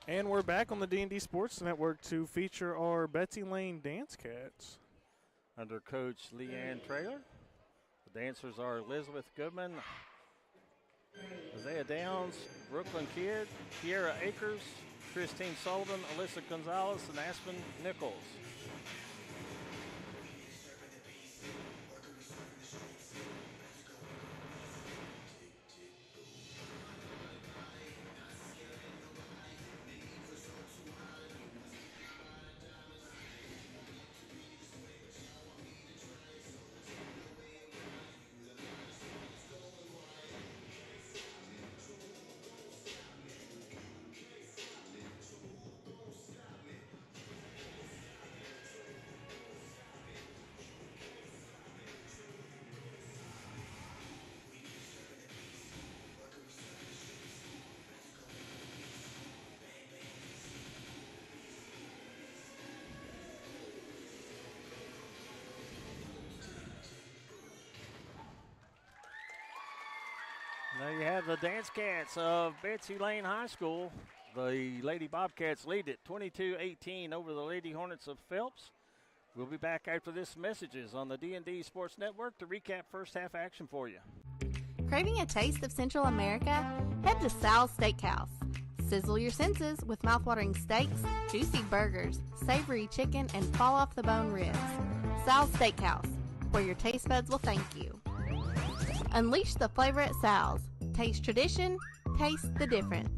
And we're back on the D&D Sports Network to feature our Betsy Layne Dance Cats. Under Coach Leanne Traylor. The dancers are Elizabeth Goodman, Isaiah Downs, Brooklyn Kidd, Kiera Akers, Christine Sullivan, Alyssa Gonzalez, and Aspen Nichols. There you have the Dance Cats of Betsy Layne High School. The Lady Bobcats lead it 22-18 over the Lady Hornets of Phelps. We'll be back after this messages on the D&D Sports Network to recap first half action for you. Craving a taste of Central America? Head to Sal's Steakhouse. Sizzle your senses with mouthwatering steaks, juicy burgers, savory chicken, and fall-off-the-bone ribs. Sal's Steakhouse, where your taste buds will thank you. Unleash the flavor at Sal's. Taste tradition, taste the difference.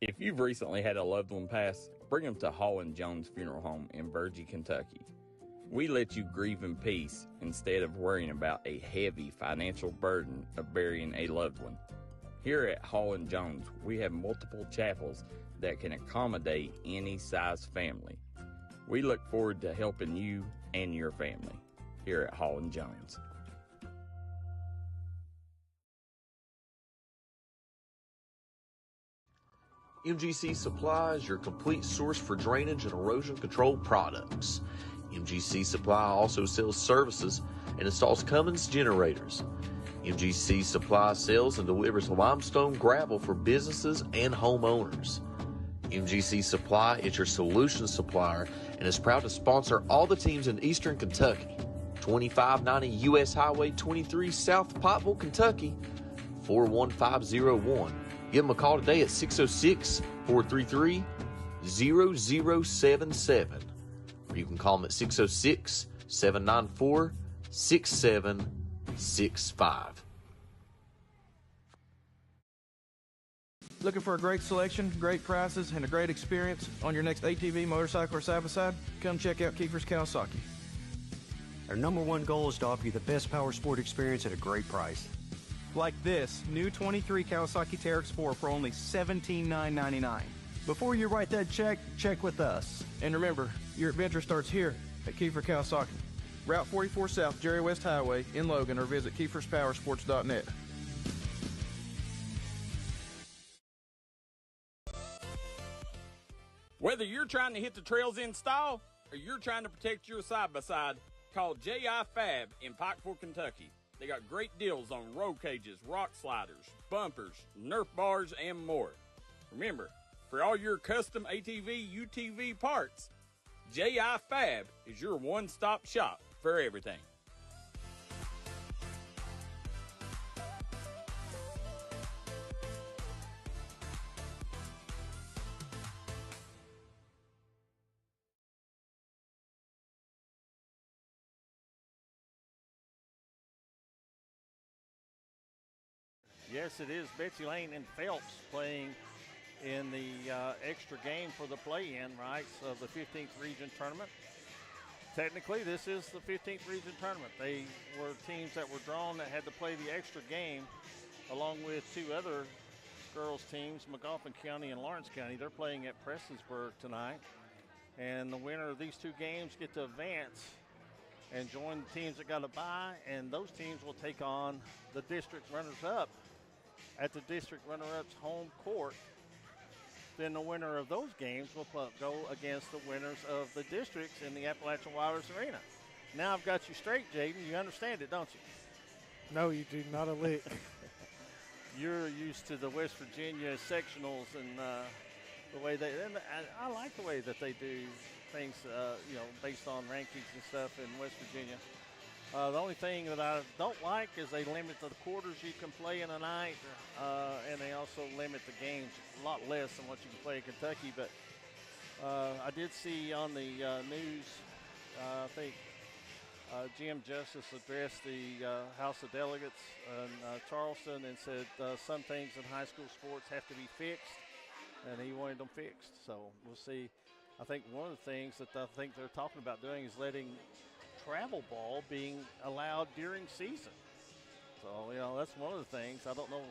If you've recently had a loved one pass, bring them to Hall & Jones Funeral Home in Virgie, Kentucky. We let you grieve in peace instead of worrying about a heavy financial burden of burying a loved one. Here at Hall & Jones, we have multiple chapels that can accommodate any size family. We look forward to helping you and your family here at Hall & Jones. MGC Supply is your complete source for drainage and erosion control products. MGC Supply also sells services and installs Cummins generators. MGC Supply sells and delivers limestone gravel for businesses and homeowners. MGC Supply is your solution supplier and is proud to sponsor all the teams in Eastern Kentucky. 2590 U.S. Highway 23 South Pottville, Kentucky, 41501. Give them a call today at 606-433-0077. Or you can call them at 606-794-6765. Looking for a great selection, great prices, and a great experience on your next ATV, motorcycle, or side-by-side? Come check out Kiefer's Kawasaki. Our number one goal is to offer you the best power sport experience at a great price. Like this new 23 Kawasaki Teryx 4 for only $17,999. Before you write that check, check with us. And remember, your adventure starts here at Kiefer Kawasaki. Route 44 South, Jerry West Highway in Logan, or visit KiefersPowersports.net. Whether you're trying to hit the trails in style or you're trying to protect your side-by-side, call J.I. Fab in Pikeville, Kentucky. They got great deals on roll cages, rock sliders, bumpers, Nerf bars, and more. Remember, for all your custom ATV, UTV parts, J.I. Fab is your one-stop shop for everything. Yes, it is Betsy Layne and Phelps playing in the extra game for the play-in rights of the 15th Region Tournament. Technically, this is the 15th Region Tournament. They were teams that were drawn that had to play the extra game along with two other girls teams, McGoffin County and Lawrence County. They're playing at Prestonsburg tonight. And the winner of these two games get to advance and join the teams that got a bye, and those teams will take on the district runners-up at the district runner-up's home court. Then the winner of those games will go against the winners of the districts in the Appalachian Wilders Arena. Now I've got you straight, Jaden. You understand it, don't you? No, you do not a lick. You're used to the West Virginia sectionals and the way they, and I like the way that they do things, based on rankings and stuff in West Virginia. The only thing that I don't like is they limit the quarters you can play in a night, and they also limit the games a lot less than what you can play in Kentucky. But I did see on the news, I think Jim Justice addressed the House of Delegates in Charleston and said some things in high school sports have to be fixed, and he wanted them fixed. So we'll see. I think one of the things that I think they're talking about doing is letting travel ball being allowed during season. So, that's one of the things. I don't know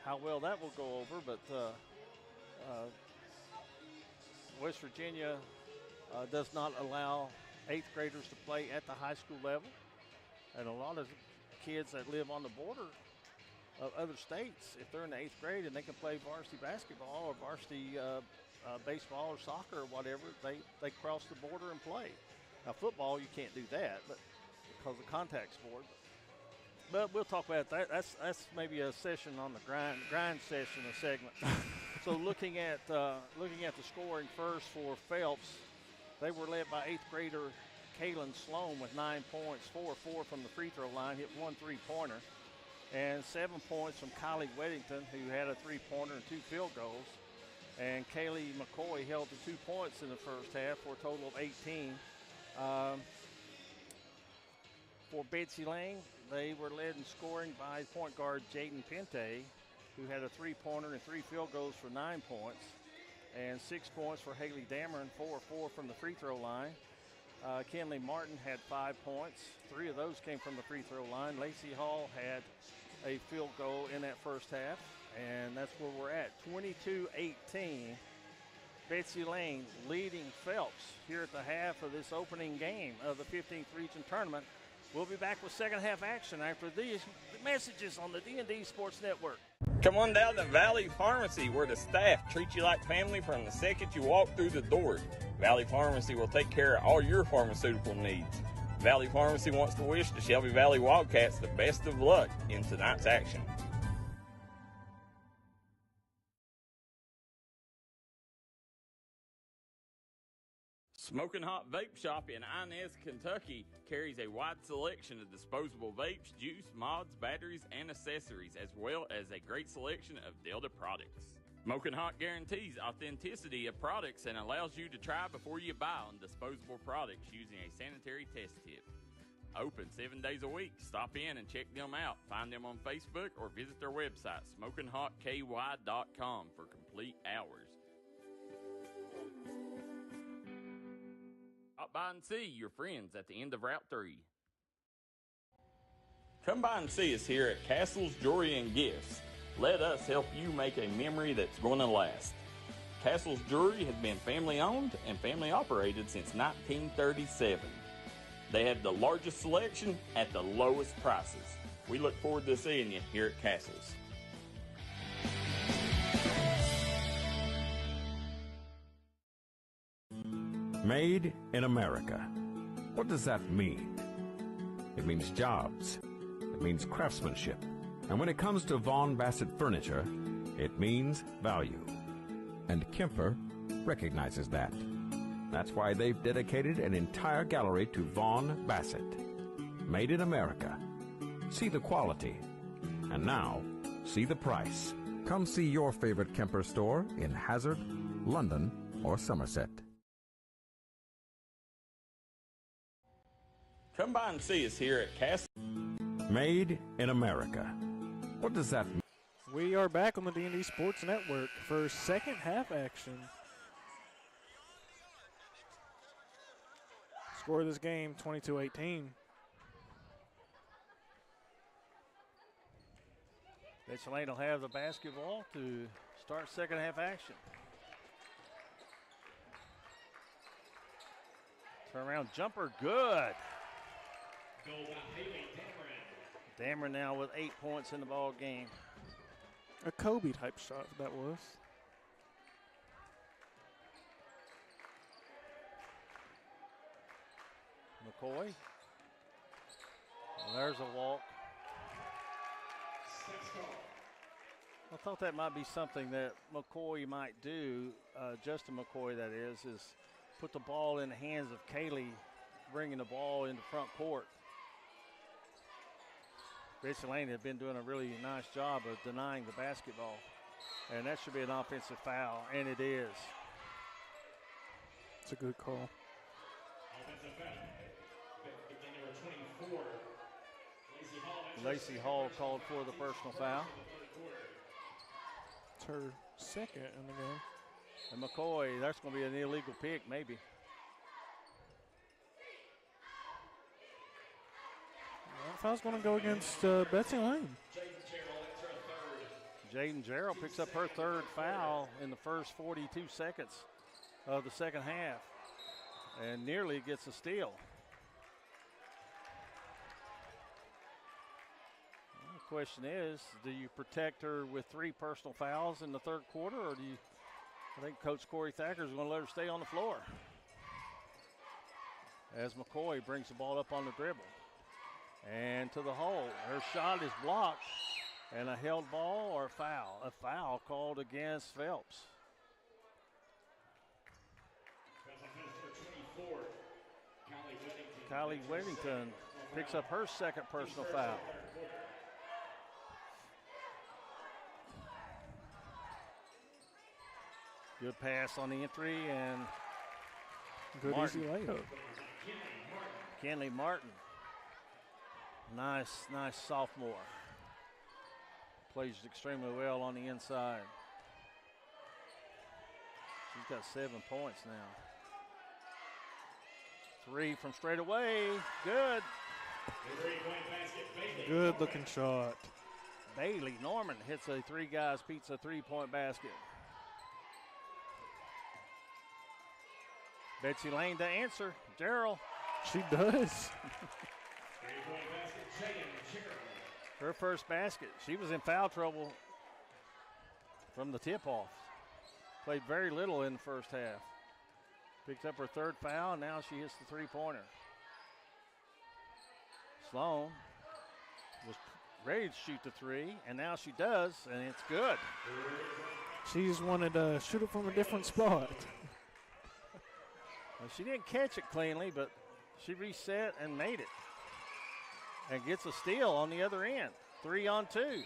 how well that will go over, but West Virginia does not allow 8th graders to play at the high school level. And a lot of kids that live on the border of other states, if they're in the 8th grade and they can play varsity basketball or varsity baseball or soccer or whatever, they cross the border and play. Now, football, you can't do that, but because of contact sport. But we'll talk about that. That's maybe a session on the grind session, a segment. So looking at the scoring first for Phelps, they were led by 8th grader Kaylin Sloan with 9 points, 4-4 from the free throw line, hit 1 3-pointer, and 7 points from Kylie Weddington, who had a 3-pointer and 2 field goals. And Kaylee McCoy held to 2 points in the first half for a total of 18. For Betsy Layne, they were led in scoring by point guard Jaden Pente, who had a 3-pointer and 3 field goals for 9 points, and 6 points for Haley Dameron, 4-4 from the free throw line. Kenley Martin had 5 points. 3 of those came from the free throw line. Lacey Hall had a field goal in that first half, and that's where we're at, 22-18. Betsy Layne leading Phelps here at the half of this opening game of the 15th Region Tournament. We'll be back with second half action after these messages on the D&D Sports Network. Come on down to Valley Pharmacy, where the staff treat you like family from the second you walk through the door. Valley Pharmacy will take care of all your pharmaceutical needs. Valley Pharmacy wants to wish the Shelby Valley Wildcats the best of luck in tonight's action. Smoking Hot Vape Shop in Inez, Kentucky carries a wide selection of disposable vapes, juice, mods, batteries, and accessories, as well as a great selection of Delta products. Smoking Hot guarantees authenticity of products and allows you to try before you buy on disposable products using a sanitary test tip. Open 7 days a week. Stop in and check them out. Find them on Facebook or visit their website, SmokingHotKY.com, for complete hours. Stop by and see your friends at the end of Route 3. Come by and see us here at Castle's Jewelry and Gifts. Let us help you make a memory that's going to last. Castle's Jewelry has been family owned and family operated since 1937. They have the largest selection at the lowest prices. We look forward to seeing you here at Castle's. Made in America. What does that mean? It means jobs. It means craftsmanship. And when it comes to Vaughn Bassett Furniture, it means value. And Kemper recognizes that. That's why they've dedicated an entire gallery to Vaughn Bassett. Made in America. See the quality. And now, see the price. Come see your favorite Kemper store in Hazard, London, or Somerset. Come by and see us here at Castle. Made in America. What does that mean? We are back on the D&D Sports Network for second half action. Score of this game, 22-18. Betsy Layne will have the basketball to start second half action. Turnaround jumper, good. Dameron now with 8 points in the ball game. A Kobe type shot that was. McCoy. Well, there's a walk. I thought that might be something that McCoy might do, Justin McCoy that is put the ball in the hands of Kaylee, bringing the ball into front court. Betsy Layne have been doing a really nice job of denying the basketball. And that should be an offensive foul, and it is. It's a good call. Offensive foul. Number 24. Lacey Hall called for the personal foul. It's her second in the game. And McCoy, that's going to be an illegal pick, maybe. That foul's going to go against Betsy Layne. Jaden Jarrell picks up her third foul in the first 42 seconds of the second half and nearly gets a steal. Well, the question is, do you protect her with 3 personal fouls in the third quarter, or do you? I think Coach Corey Thacker is going to let her stay on the floor. As McCoy brings the ball up on the dribble. And to the hole. Her shot is blocked. And a held ball or a foul? A foul called against Phelps. Kylie Whittington picks up her second personal foul. Good pass on the entry and good Martin. Easy layup. Kenley Martin. Nice sophomore. Plays extremely well on the inside. She's got 7 points now. 3 from straight away. Good. Good looking shot. Bailey Norman hits a 3 guys pizza 3-point basket. Betsy Layne to answer. Jarrell. She does. Her first basket. She was in foul trouble from the tip-off. Played very little in the first half. Picked up her third foul, and now she hits the 3-pointer. Sloan was ready to shoot the 3, and now she does, and it's good. She just wanted to shoot it from a different spot. Well, she didn't catch it cleanly, but she reset and made it. And gets a steal on the other end. 3 on 2.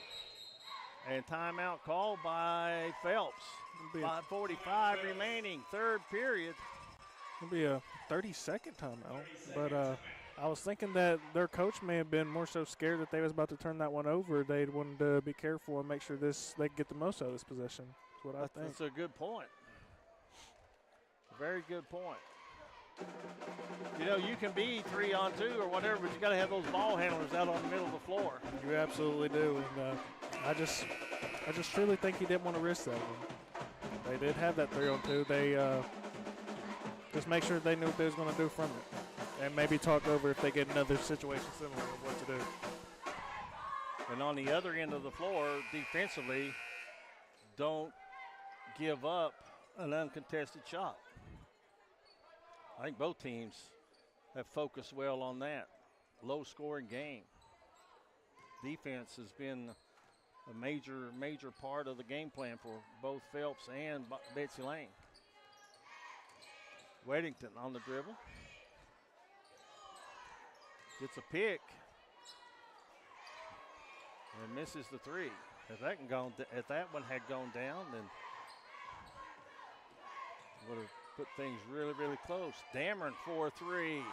And timeout called by Phelps. 5:45 remaining, third period. It'll be a 30-second timeout. But I was thinking that their coach may have been more so scared that they was about to turn that one over. They wanted to be careful and make sure they could get the most out of this possession. That's what I think. That's a good point. Very good point. You know, you can be 3 on 2 or whatever, but you got to have those ball handlers out on the middle of the floor. You absolutely do, and I just truly think he didn't want to risk that one. They did have that 3 on 2. They just make sure they knew what they was going to do from it, and maybe talk over if they get another situation similar of what to do. And on the other end of the floor, defensively, don't give up an uncontested shot. I think both teams have focused well on that. Low-scoring game. Defense has been a major part of the game plan for both Phelps and Betsy Layne. Weddington on the dribble. Gets a pick. And misses the 3. If that one had gone down, then would have put things really close. Dameron 4-3.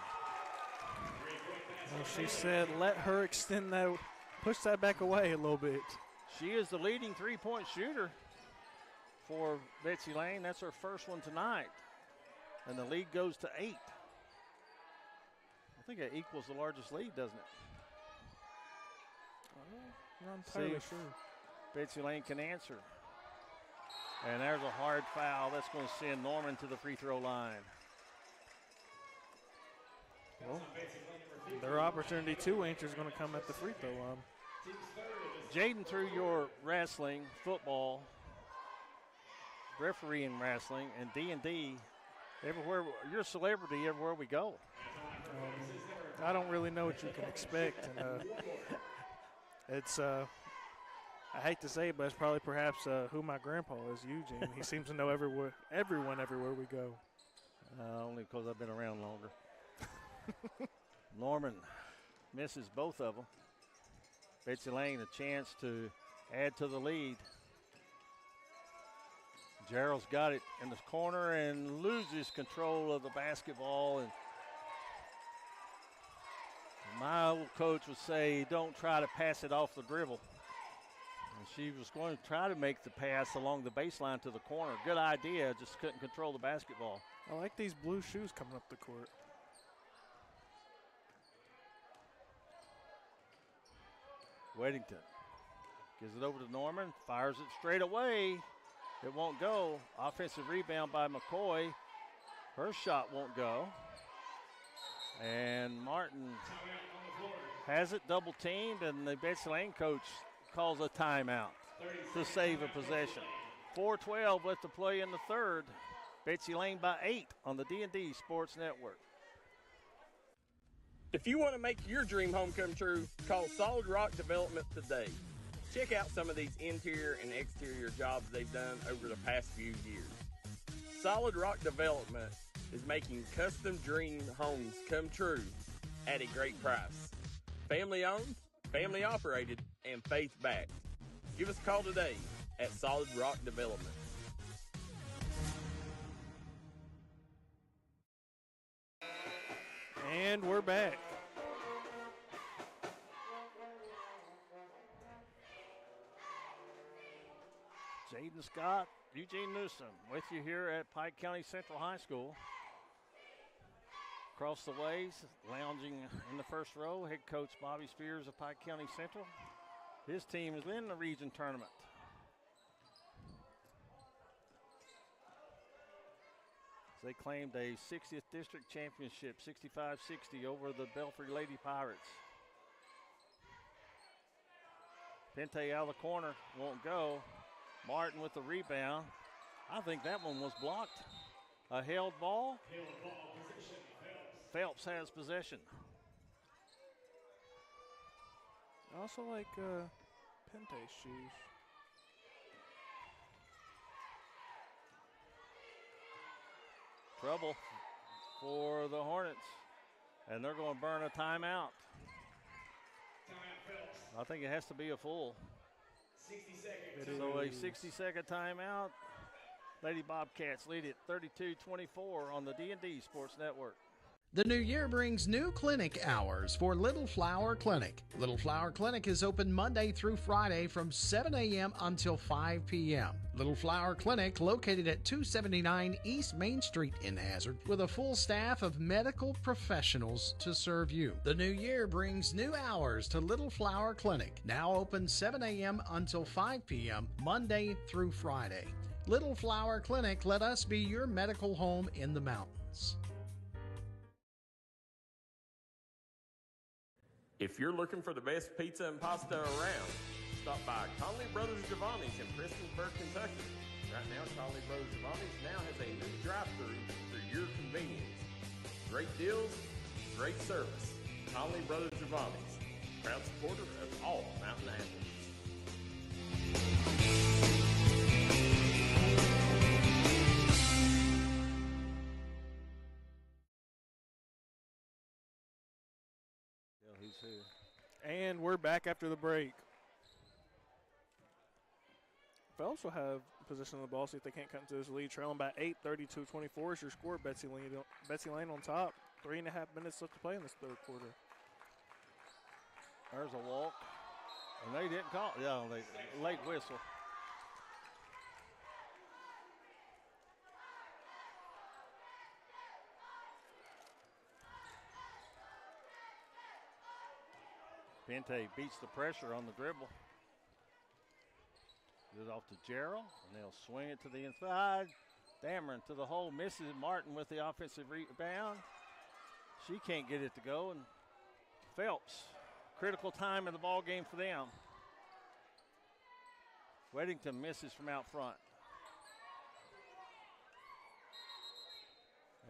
Well, she said let her extend that, push that back away a little bit. She is the leading three-point shooter for Betsy Layne. That's her first one tonight. And the lead goes to 8. I think that equals the largest lead, doesn't it? Not entirely sure. Betsy Layne can answer. And there's a hard foul. That's going to send Norman to the free throw line. Well, their opportunity to answer is going to come at the free throw line. Jaden, through your wrestling, football, refereeing wrestling, and D&D, everywhere, you're a celebrity everywhere we go. I don't really know what you can expect. And, it's, I hate to say it, but it's probably perhaps who my grandpa is, Eugene. He seems to know everyone everywhere we go. Only because I've been around longer. Norman misses both of them. Betsy Layne a chance to add to the lead. Gerald's got it in the corner and loses control of the basketball. And my old coach would say, don't try to pass it off the dribble. And she was going to try to make the pass along the baseline to the corner. Good idea, just couldn't control the basketball. I like these blue shoes coming up the court. Weddington gives it over to Norman, fires it straight away. It won't go. Offensive rebound by McCoy. Her shot won't go. And Martin has it double teamed, and the Betsy Layne coach calls a timeout to save a possession. 4:12 left to play in the third. Betsy Layne by 8 on the D&D Sports Network. If you want to make your dream home come true, call Solid Rock Development today. Check out some of these interior and exterior jobs they've done over the past few years. Solid Rock Development is making custom dream homes come true at a great price. Family owned, family operated, and faith backed. Give us a call today at Solid Rock Development. And we're back. Jaden Scott, Eugene Newsom with you here at Pike County Central High School. Across the ways, lounging in the first row, head coach Bobby Spears of Pike County Central. His team is in the region tournament. They claimed a 60th district championship, 65-60 over the Belfry Lady Pirates. Pente out of the corner, won't go. Martin with the rebound. I think that one was blocked. A held ball. Position, Phelps has possession. I also like Pente's shoes. Trouble for the Hornets. And they're going to burn a timeout. I think it has to be a full. 60 seconds. So a 60-second timeout. Lady Bobcats lead it 32-24 on the D&D Sports Network. The new year brings new clinic hours for Little Flower Clinic. Little Flower Clinic is open Monday through Friday from 7 a.m. until 5 p.m. Little Flower Clinic, located at 279 East Main Street in Hazard, with a full staff of medical professionals to serve you. The new year brings new hours to Little Flower Clinic, now open 7 a.m. until 5 p.m. Monday through Friday. Little Flower Clinic, let us be your medical home in the mountains. If you're looking for the best pizza and pasta around, stop by Conley Brothers Giovanni's in Prestonsburg, Kentucky. Right now, Conley Brothers Giovanni's now has a new drive-thru for your convenience. Great deals, great service. Conley Brothers Giovanni's, proud supporter of all mountain athletes. And we're back after the break. Phelps will have possession of the ball, see if they can't cut into this lead. Trailing by 8, 32-24 is your score. Betsy Layne on top. 3.5 minutes left to play in this third quarter. There's a walk. And they didn't call. Yeah, late whistle. Pente beats the pressure on the dribble. Gives it off to Gerald, and they'll swing it to the inside. Dameron to the hole, misses Martin with the offensive rebound. She can't get it to go, and Phelps, critical time in the ball game for them. Weddington misses from out front.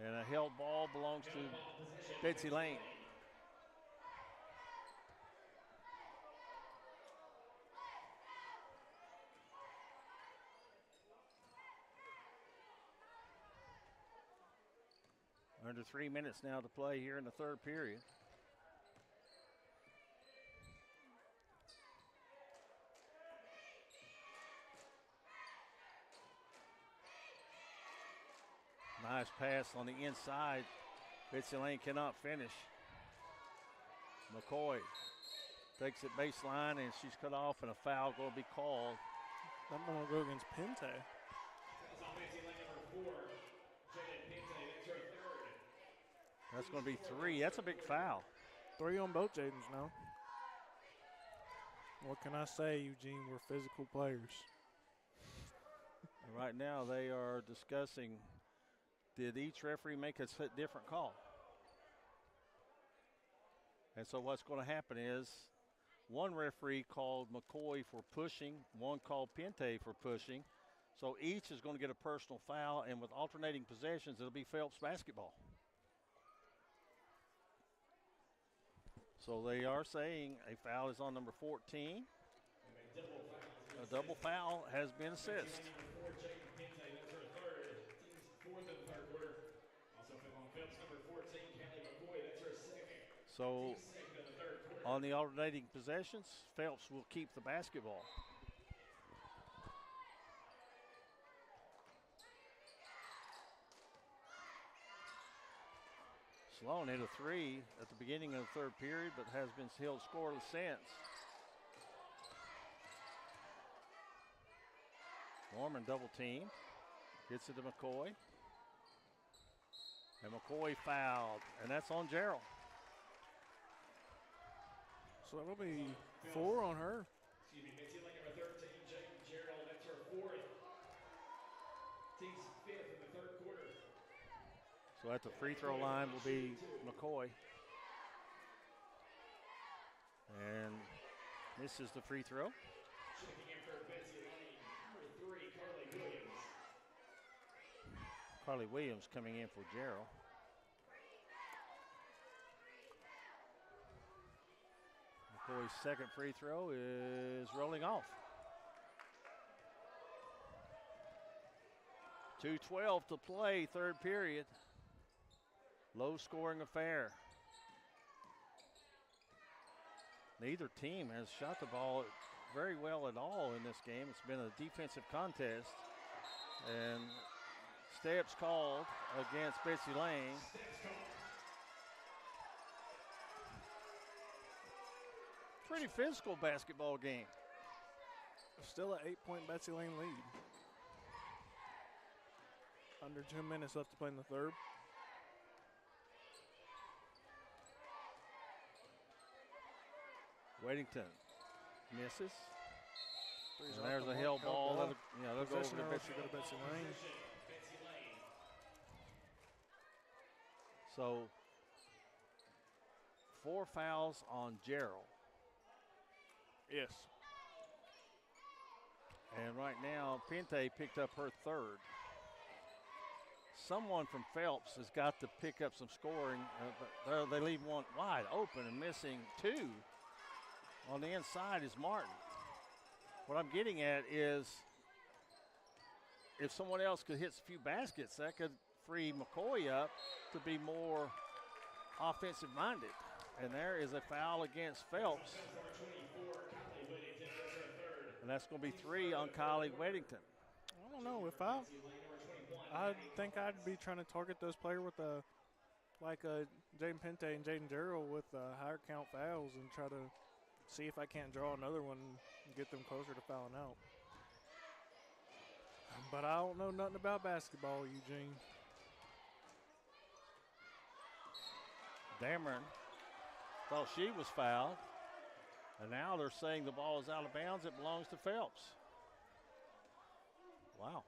And a held ball belongs to Betsy Layne. Under 3 minutes now to play here in the third period. Nice pass on the inside. Betsy Layne cannot finish. McCoy takes it baseline, and she's cut off, and a foul going to be called. That one will go against Pente. That's going to be 3. That's a big foul. 3 on both Jadens now. What can I say, Eugene? We're physical players. Right now they are discussing, did each referee make a different call? And so what's going to happen is one referee called McCoy for pushing, one called Pente for pushing. So each is going to get a personal foul, and with alternating possessions, it'll be Phelps basketball. So they are saying a foul is on number 14. A double foul has been assessed. So on the alternating possessions, Phelps will keep the basketball. Sloan hit a 3 at the beginning of the third period, but has been held scoreless since. Norman double teamed, gets it to McCoy. And McCoy fouled, and that's on Gerald. So that'll be 4 on her. Excuse me, Betsy Layne, number 13, Gerald, that's her 4th. Team's 5th in the third quarter. So at the free throw line will be McCoy. And misses the free throw. Checking in for Betsy Layne, number 3, Carly Williams. Carly Williams coming in for Gerald. McCoy's second free throw is rolling off. 2:12 to play, third period. Low scoring affair. Neither team has shot the ball very well at all in this game. It's been a defensive contest. And steps called against Betsy Layne. Pretty physical basketball game. Still an 8-point Betsy Layne lead. Under 2 minutes left to play in the third. Weddington misses. Three's And there's a held ball. They'll go over to Betsy Layne. So 4 fouls on Gerald. Yes. And right now, Pente picked up her third. Someone from Phelps has got to pick up some scoring. But they leave one wide open and missing 2. On the inside is Martin. What I'm getting at is if someone else could hit a few baskets, that could free McCoy up to be more offensive minded. And there is a foul against Phelps. And that's going to be 3 on Kylie Weddington. I don't know if I think I'd be trying to target those players with Jaden Pente and Jaden Gerald with higher count fouls and try to see if I can't draw another one and get them closer to fouling out. But I don't know nothing about basketball, Eugene. Dameron thought she was fouled. And now they're saying the ball is out of bounds. It belongs to Phelps. Wow.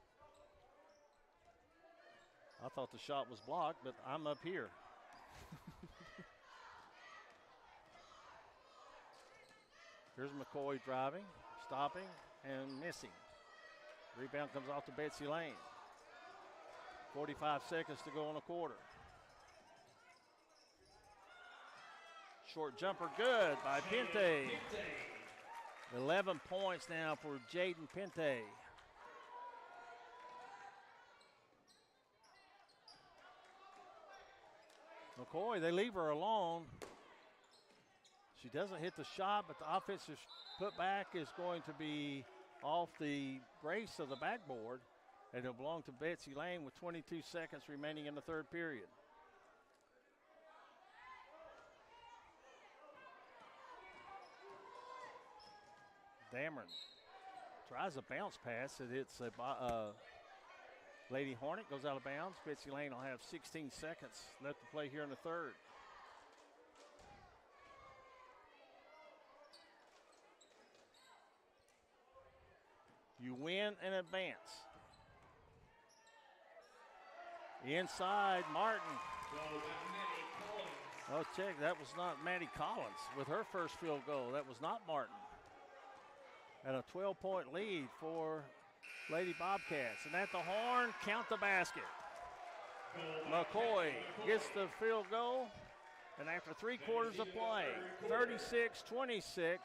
I thought the shot was blocked, but I'm up here. Here's McCoy driving, stopping, and missing. Rebound comes off to Betsy Layne. 45 seconds to go in the quarter. Short jumper good by Pente. 11 points now for Jaden Pente. McCoy, they leave her alone. She doesn't hit the shot, but the offensive putback is going to be off the brace of the backboard, and it'll belong to Betsy Layne with 22 seconds remaining in the third period. Dameron tries a bounce pass, and it's a Lady Hornet goes out of bounds. Betsy Layne will have 16 seconds left to play here in the third. You win and advance. Inside, Martin. Oh, check, that was not Maddie Collins with her first field goal. That was not Martin. And a 12-point lead for Lady Bobcats. And at the horn, count the basket. McCoy gets the field goal. And after 3 quarters of play, 36-26,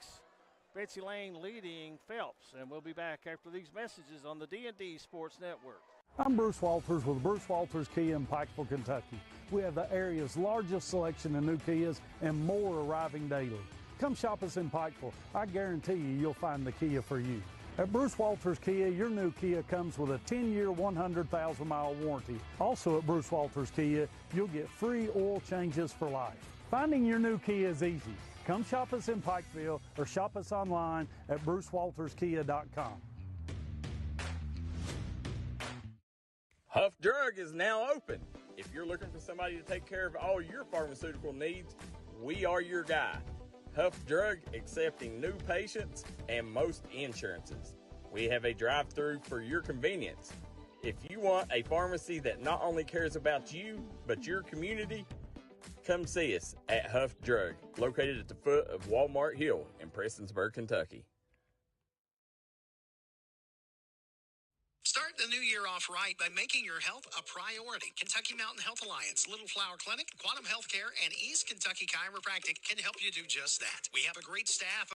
Betsy Layne leading Phelps. And we'll be back after these messages on the D&D Sports Network. I'm Bruce Walters with Bruce Walters Kia in Pikeville, Kentucky. We have the area's largest selection of new Kias and more arriving daily. Come shop us in Pikeville. I guarantee you'll find the Kia for you. At Bruce Walters Kia, your new Kia comes with a 10-year, 100,000-mile warranty. Also at Bruce Walters Kia, you'll get free oil changes for life. Finding your new Kia is easy. Come shop us in Pikeville or shop us online at brucewalterskia.com. Huff Drug is now open. If you're looking for somebody to take care of all your pharmaceutical needs, we are your guy. Huff Drug accepting new patients and most insurances. We have a drive-through for your convenience. If you want a pharmacy that not only cares about you, but your community, come see us at Huff Drug, located at the foot of Walmart Hill in Prestonsburg, Kentucky. Start the new year off right by making your health a priority. Kentucky Mountain Health Alliance, Little Flower Clinic, Quantum Healthcare, and East Kentucky Chiropractic can help you do just that. We have a great staff.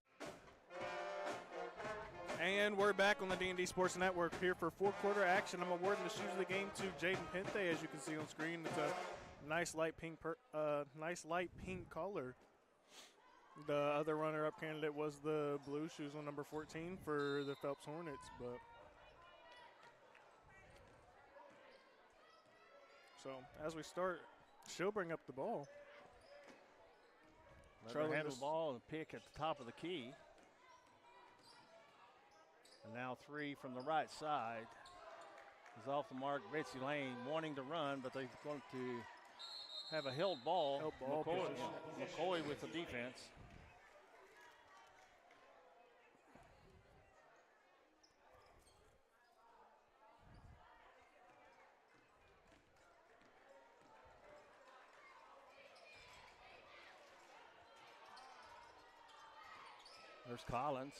And we're back on the D&D Sports Network here for fourth quarter action. I'm awarding the shoes of the game to Jaden Pente, as you can see on screen. It's a nice light pink color. The other runner-up candidate was the blue shoes on number 14 for the Phelps Hornets, but. So, as we start, she'll bring up the ball. Let her handle the ball and pick at the top of the key. And now 3 from the right side is off the mark. Betsy Layne wanting to run, but they're going to have a held ball. McCoy with the defense. There's Collins.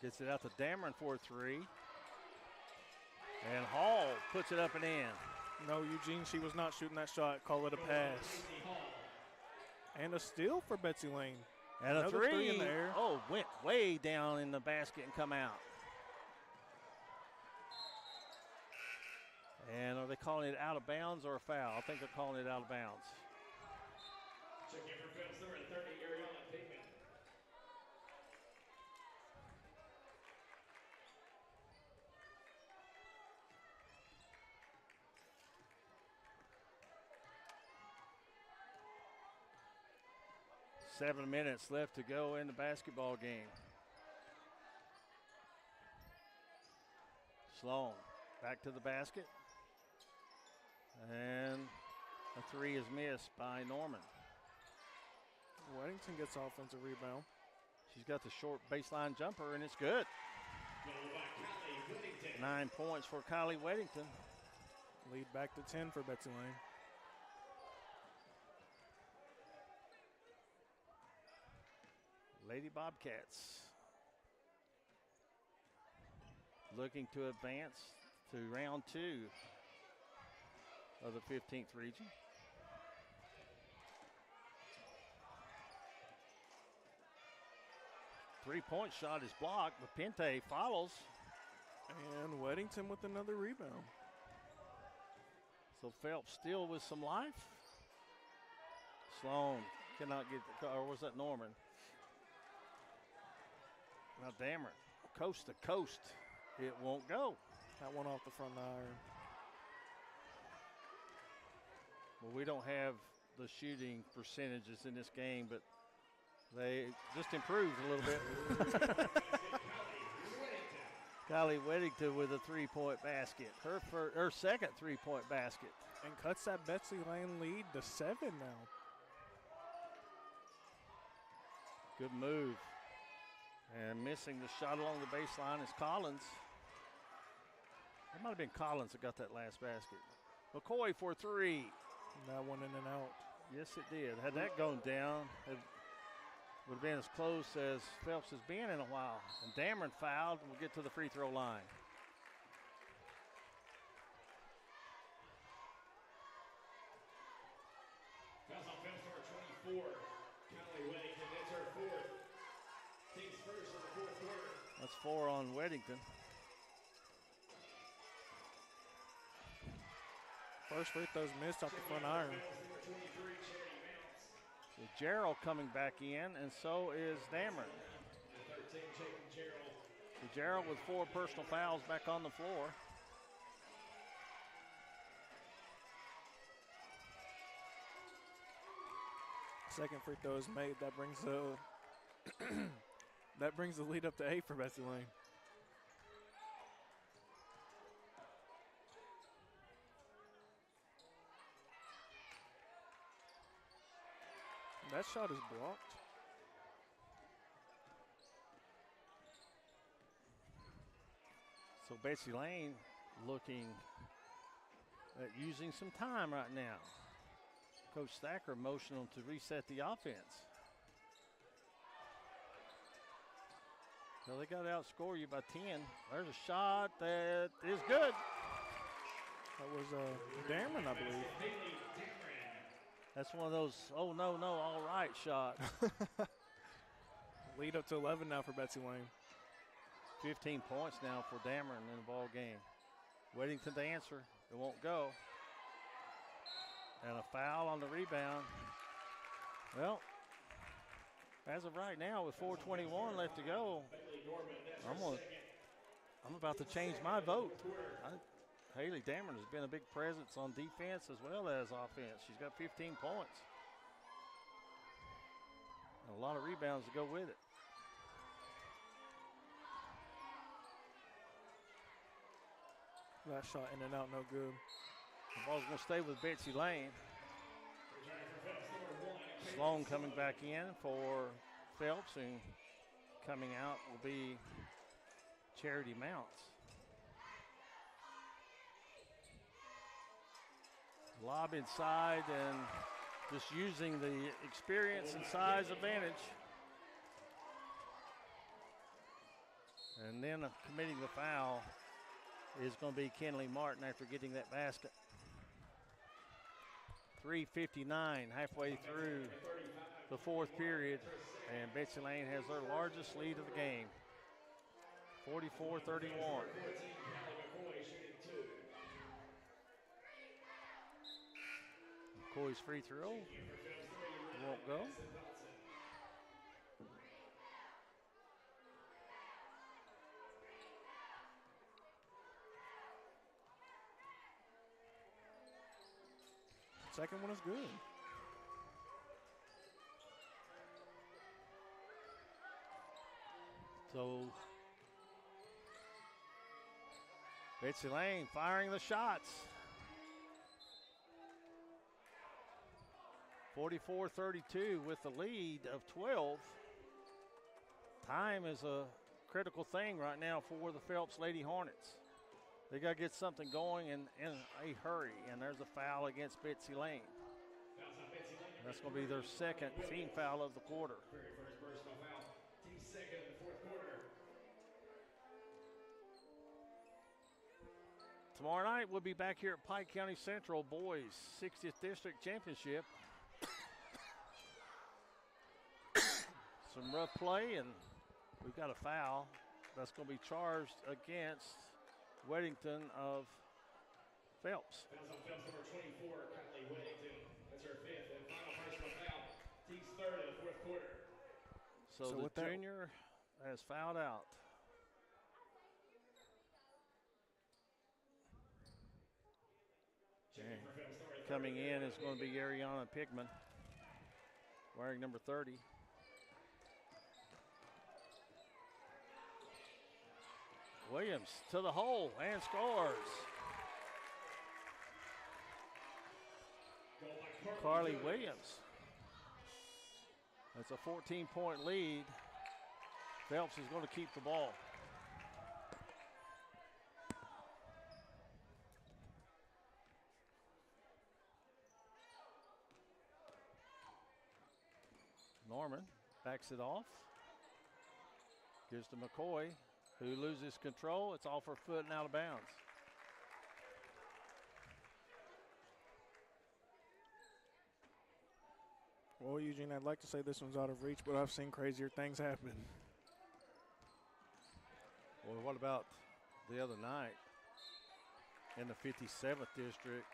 Gets it out to Dameron for 3. And Hall puts it up and in. No, Eugene, she was not shooting that shot. Call it a pass. And a steal for Betsy Layne. And another a 3 in there. Oh, went way down in the basket and come out. And are they calling it out of bounds or a foul? I think they're calling it out of bounds. Checking for Phelps, number 30, Ariana Pigman. 7 minutes left to go in the basketball game. Sloan back to the basket. And a three is missed by Norman. Weddington gets offensive rebound. She's got the short baseline jumper, and it's good. 9 points for Kylie Weddington. Lead back to 10 for Betsy Layne. Lady Bobcats looking to advance to round 2 of the 15th region. Three-point shot is blocked, but Pente follows. And Weddington with another rebound. So Phelps still with some life. Sloan cannot get the, or was that Norman? Now Dameron, coast to coast. It won't go. That one off the front iron. Well, we don't have the shooting percentages in this game, but they just improved a little bit. Kylie Weddington with a three-point basket. Her second three-point basket. And cuts that Betsy Layne lead to 7 now. Good move. And missing the shot along the baseline is Collins. It might have been Collins that got that last basket. McCoy for three. That one in and out. Yes, it did. Had that gone down, it would have been as close as Phelps has been in a while. And Dameron fouled and will get to the free throw line. Fouls on Phelps number 24. Kylie Weddington, that's her fourth. Team's first in the fourth quarter. That's 4 on Weddington. First free throw's missed off the front iron. So Gerald coming back in, and so is Dameron. So Gerald with 4 personal fouls back on the floor. Second free throw is made. That brings the that brings the lead up to 8 for Betsy Layne. That shot is blocked. So Betsy Layne looking at using some time right now. Coach Thacker motioned them to reset the offense. So they got to outscore you by 10. There's a shot that is good. That was Dameron, I believe. That's one of those, oh, no, all right shot. Lead up to 11 now for Betsy Layne. 15 points now for Dameron in the ball game. Weddington to answer. It won't go. And a foul on the rebound. Well, as of right now, with 4:21 left to go, I'm about to change my vote. Haley Dameron has been a big presence on defense as well as offense. She's got 15 points. And a lot of rebounds to go with it. That shot in and out, no good. The ball's going to stay with Betsy Layne. Sloan coming back in for Phelps, and coming out will be Charity Mounts. Lob inside and just using the experience and size advantage. And then committing the foul is going to be Kenley Martin after getting that basket. 3:59 halfway through the fourth period, and Betsy Layne has their largest lead of the game, 44-31. McCoy's free throw won't go. Second one is good. So Betsy Layne firing the shots. 44-32 with the lead of 12. Time is a critical thing right now for the Phelps Lady Hornets. They got to get something going in a hurry, and there's a foul against Betsy Layne. That's going to be their second team foul of the quarter. Very first personal foul. Team second in the fourth quarter. Tomorrow night, we'll be back here at Pike County Central Boys 60th District Championship. Some rough play, and we've got a foul that's going to be charged against Weddington of Phelps. Fouls on Phelps number 24, Kylie Weddington. That's her fifth and final personal foul. Team's third in the fourth quarter. So the junior has fouled out. Coming in is going to be Ariana Pigman, wearing number 30. Williams to the hole and scores. Carly Williams. That's a 14-point lead. Phelps is going to keep the ball. Norman backs it off. Gives to McCoy, who loses control. It's off her foot and out of bounds. Well, Eugene, I'd like to say this one's out of reach, but I've seen crazier things happen. Well, what about the other night in the 57th district?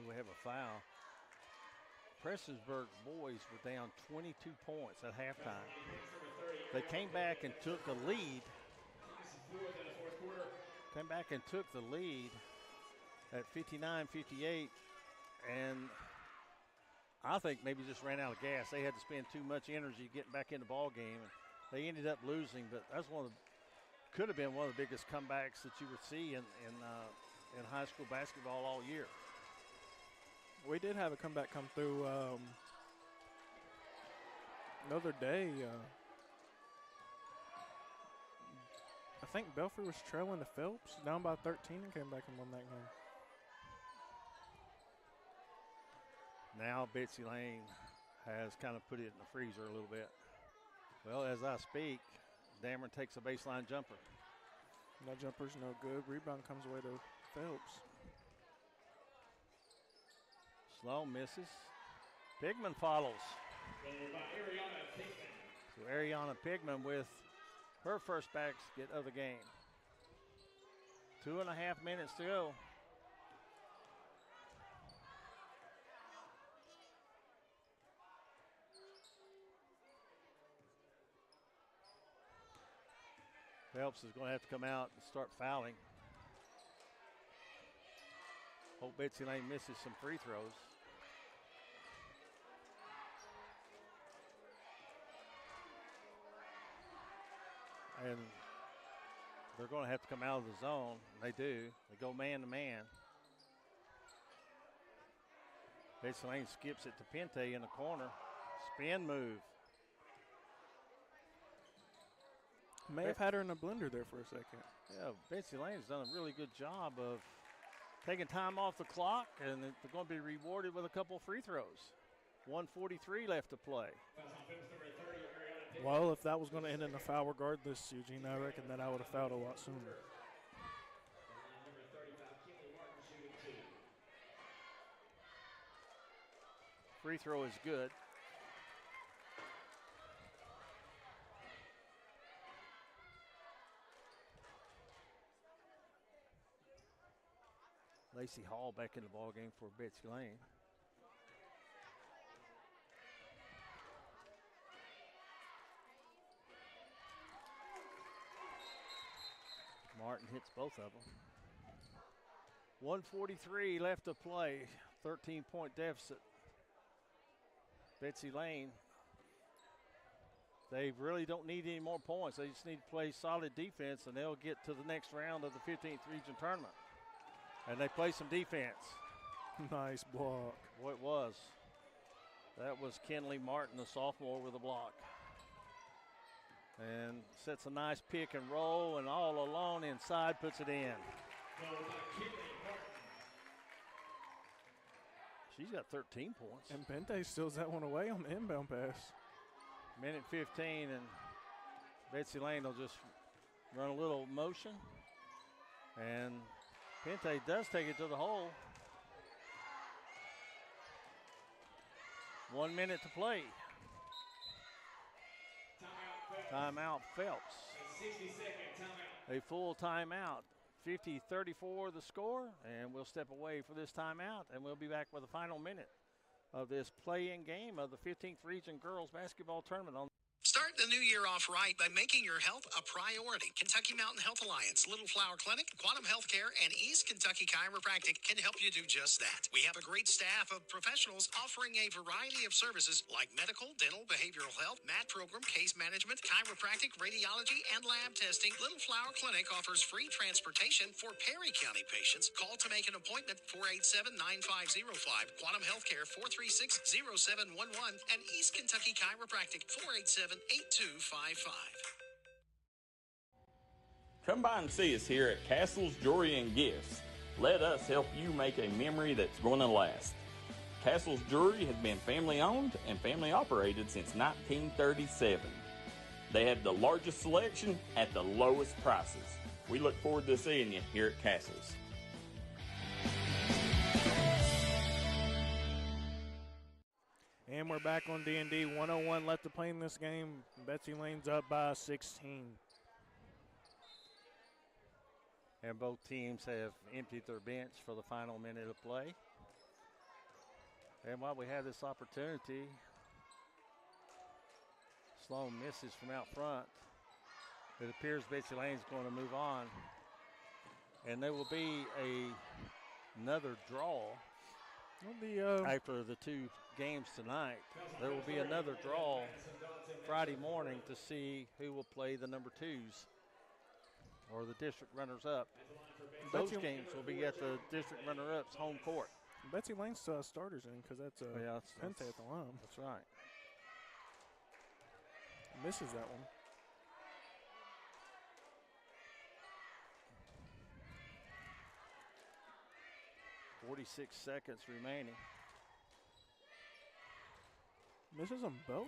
We have a foul. Prestonsburg boys were down 22 points at halftime. They came back and took the lead. Came back and took the lead at 59-58, and I think maybe just ran out of gas. They had to spend too much energy getting back in the ball game. They ended up losing, but that's could have been one of the biggest comebacks that you would see in high school basketball all year. We did have a comeback come through another day. I think Belfry was trailing to Phelps, down by 13, and came back and won that game. Now Betsy Layne has kind of put it in the freezer a little bit. Well, as I speak, Dameron takes a baseline jumper. That jumper's no good. Rebound comes away to Phelps. Sloan misses. Pigman follows. So Ariana Pigman with her first basket of the game. 2.5 minutes to go. Phelps is going to have to come out and start fouling. Hope Betsy Layne misses some free throws. And they're going to have to come out of the zone. They do. They go man to man. Betsy Layne skips it to Pente in the corner. Spin move. May have had her in a blender there for a second. Yeah, Betsy Layne's done a really good job of taking time off the clock, and they're going to be rewarded with a couple free throws. 1:43 left to play. Well, if that was going to end in a foul regardless, Eugene, I reckon that I would have fouled a lot sooner. Free throw is good. Lacey Hall back in the ball game for Betsy Layne. Martin hits both of them. 1:43 left to play. 13-point deficit. Betsy Layne They really don't need any more points. They just need to play solid defense, and they'll get to the next round of the 15th region tournament. And they play some defense. Nice block. Boy, it was. That was Kenley Martin, the sophomore, with a block. And sets a nice pick and roll, and all alone inside puts it in. She's got 13 points. And Bente steals that one away on the inbound pass. Minute 15, and Betsy Layne will just run a little motion. And Pente does take it to the hole. 1 minute to play. Timeout Phelps. 60-second timeout. A full timeout. 50-34 the score, and we'll step away for this timeout, and we'll be back with the final minute of this play-in game of the 15th Region Girls Basketball Tournament on. Start the new year off right by making your health a priority. Kentucky Mountain Health Alliance, Little Flower Clinic, Quantum Healthcare, and East Kentucky Chiropractic can help you do just that. We have a great staff of professionals offering a variety of services like medical, dental, behavioral health, mat program, case management, chiropractic, radiology, and lab testing. Little Flower Clinic offers free transportation for Perry County patients. Call to make an appointment, 487-9505. Quantum Healthcare, 436-0711. And East Kentucky Chiropractic, 487-8255. Come by and see us here at Castle's Jewelry and Gifts. Let us help you make a memory that's going to last. Castle's Jewelry has been family owned and family operated since 1937. They have the largest selection at the lowest prices. We look forward to seeing you here at Castle's. And we're back on D&D. 101 left to play in this game. Betsy Layne's up by 16. And both teams have emptied their bench for the final minute of play. And while we have this opportunity, Sloan misses from out front. It appears Betsy Layne's going to move on. And there will be another draw. After the two games tonight, there will be another draw Friday morning to see who will play the number twos or the district runners-up. Those games will be at the district runner-up's home court. Betsy Layne's starters in because that's Pente at the line. That's right. Misses that one. .46 seconds remaining. Misses them both.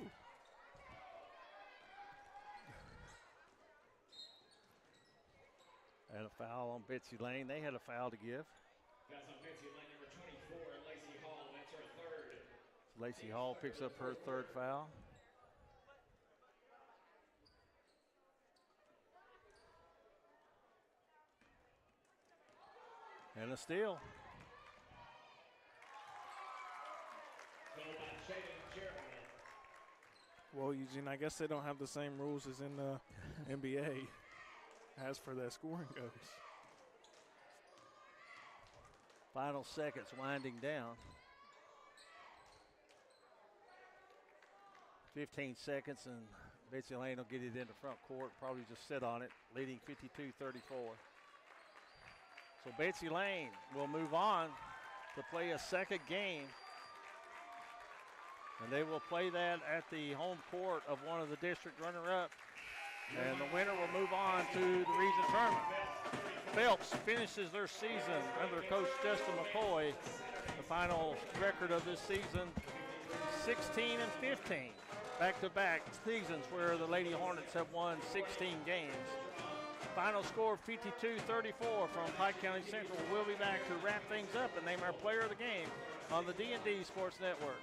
And a foul on Betsy Layne. They had a foul to give. That's on Betsy Layne, number 24, Lacey Hall. That's her third. Lacey Hall picks up her third foul. And a steal. Well, Eugene, I guess they don't have the same rules as in the NBA as for that scoring goes. Final seconds winding down. 15 seconds, and Betsy Layne will get it into front court, probably just sit on it, leading 52-34. So Betsy Layne will move on to play a second game. And they will play that at the home court of one of the district runner-up. And the winner will move on to the region tournament. Phelps finishes their season under Coach Justin McCoy. The final record of this season, 16-15. Back-to-back seasons where the Lady Hornets have won 16 games. Final score 52-34 from Pike County Central. We'll be back to wrap things up and name our player of the game on the D&D Sports Network.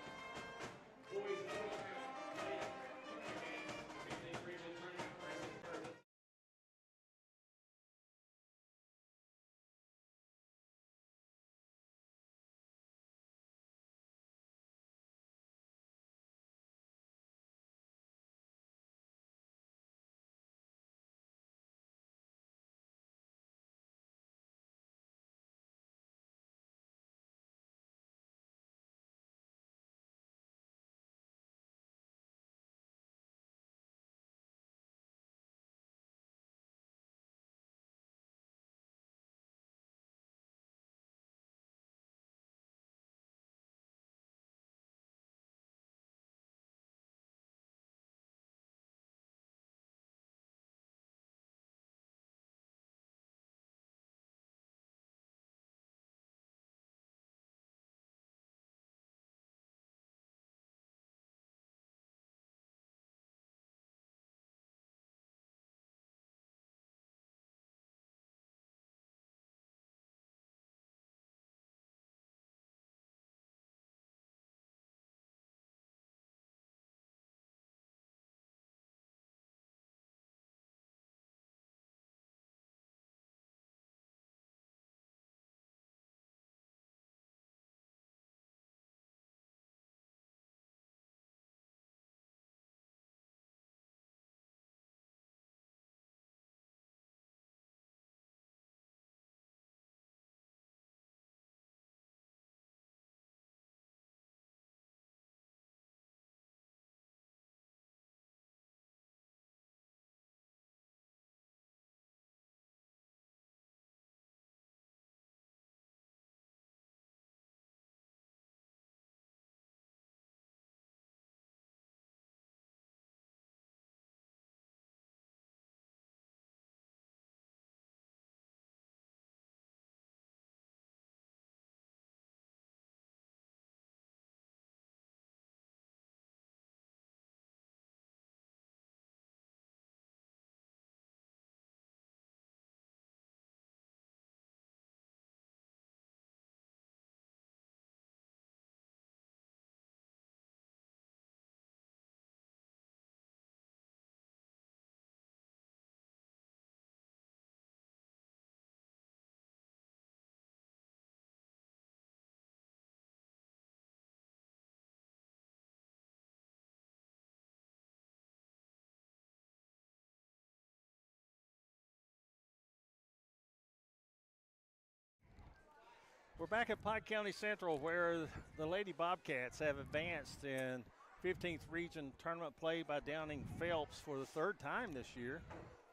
We're back at Pike County Central, where the Lady Bobcats have advanced in 15th Region Tournament play by downing Phelps for the third time this year.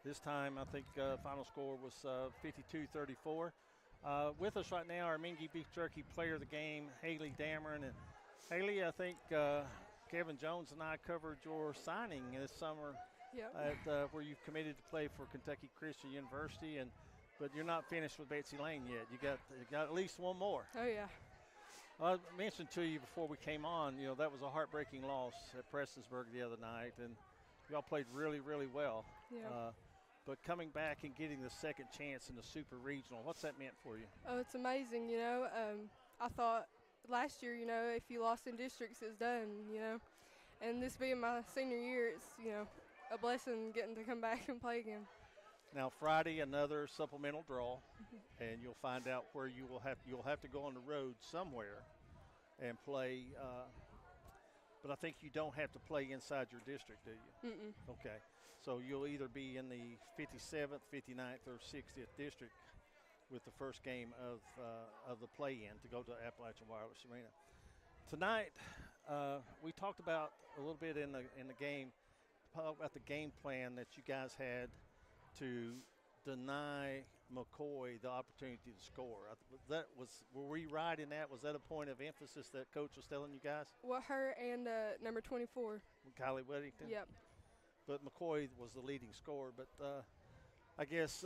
This time, I think final score was 52-34. With us right now, our Mingy Beef Jerky player of the game, Haley Dameron. And Haley, I think Kevin Jones and I covered your signing this summer at where you've committed to play for Kentucky Christian University, but you're not finished with Betsy Layne yet. You got at least one more. Oh yeah. I mentioned to you before we came on, that was a heartbreaking loss at Prestonsburg the other night, and y'all played really, really well. Yeah. But coming back and getting the second chance in the Super Regional, what's that meant for you? Oh, it's amazing, I thought last year, if you lost in districts, it's done, And this being my senior year, it's, a blessing getting to come back and play again. Now Friday, another supplemental draw, and you'll find out where you'll have to go on the road somewhere and play. But I think you don't have to play inside your district, do you? Mm-mm. Okay. So you'll either be in the 57th, 59th, or 60th district with the first game of the play-in to go to Appalachian Wireless Arena. Tonight, we talked about a little bit in the game about the game plan that you guys had to deny McCoy the opportunity to score. Were we right in that? Was that a point of emphasis that Coach was telling you guys? Well, her and number 24. Kylie Weddington? Yep. But McCoy was the leading scorer. But I guess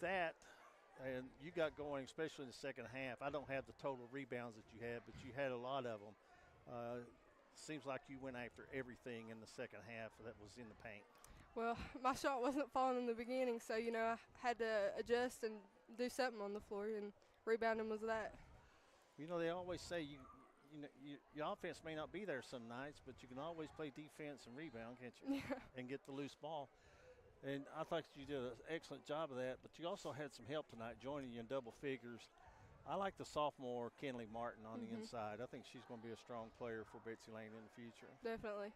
that, and you got going, especially in the second half. I don't have the total rebounds that you had, but you had a lot of them. Seems like you went after everything in the second half that was in the paint. Well, my shot wasn't falling in the beginning, so, I had to adjust and do something on the floor, and rebounding was that. They always say your offense may not be there some nights, but you can always play defense and rebound, can't you? Yeah. And get the loose ball. And I thought you did an excellent job of that, but you also had some help tonight, joining you in double figures. I like the sophomore Kenley Martin on the inside. I think she's going to be a strong player for Betsy Layne in the future. Definitely.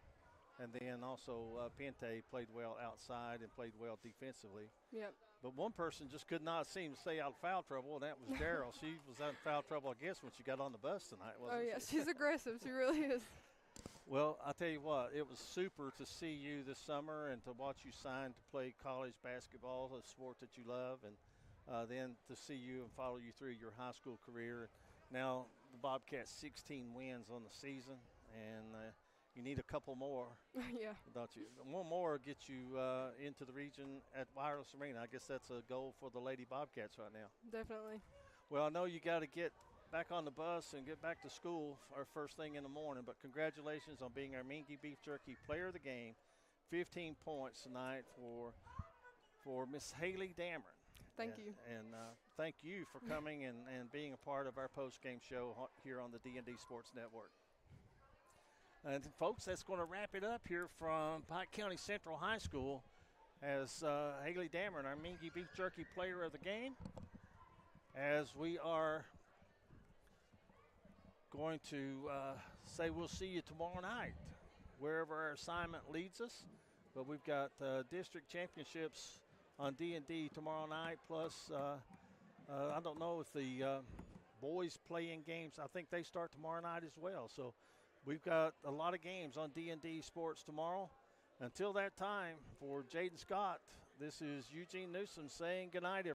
And then also Pente played well outside and played well defensively. Yep. But one person just could not seem to stay out of foul trouble, and that was Daryl. She was out of foul trouble, I guess, when she got on the bus tonight, wasn't she? Oh, yeah, she's aggressive. She really is. Well, I'll tell you what, it was super to see you this summer and to watch you sign to play college basketball, a sport that you love, and then to see you and follow you through your high school career. Now the Bobcats 16 wins on the season, and you need a couple more. Yeah. Don't you? One more gets you into the region at Wireless Arena. I guess that's a goal for the Lady Bobcats right now. Definitely. Well, I know you got to get back on the bus and get back to school our first thing in the morning, but congratulations on being our Mingy Beef Jerky player of the game. 15 points tonight for Miss Haley Dameron. Thank you. And thank you for coming and being a part of our post-game show here on the D&D Sports Network. And folks, that's going to wrap it up here from Pike County Central High School as Haley Dameron, our Mingy Beef Jerky player of the game, as we are going to say we'll see you tomorrow night, wherever our assignment leads us. But we've got district championships on D&D tomorrow night, plus I don't know if the boys play-in games. I think they start tomorrow night as well. So we've got a lot of games on D&D Sports tomorrow. Until that time, for Jaden Scott, this is Eugene Newsom saying good night, everyone.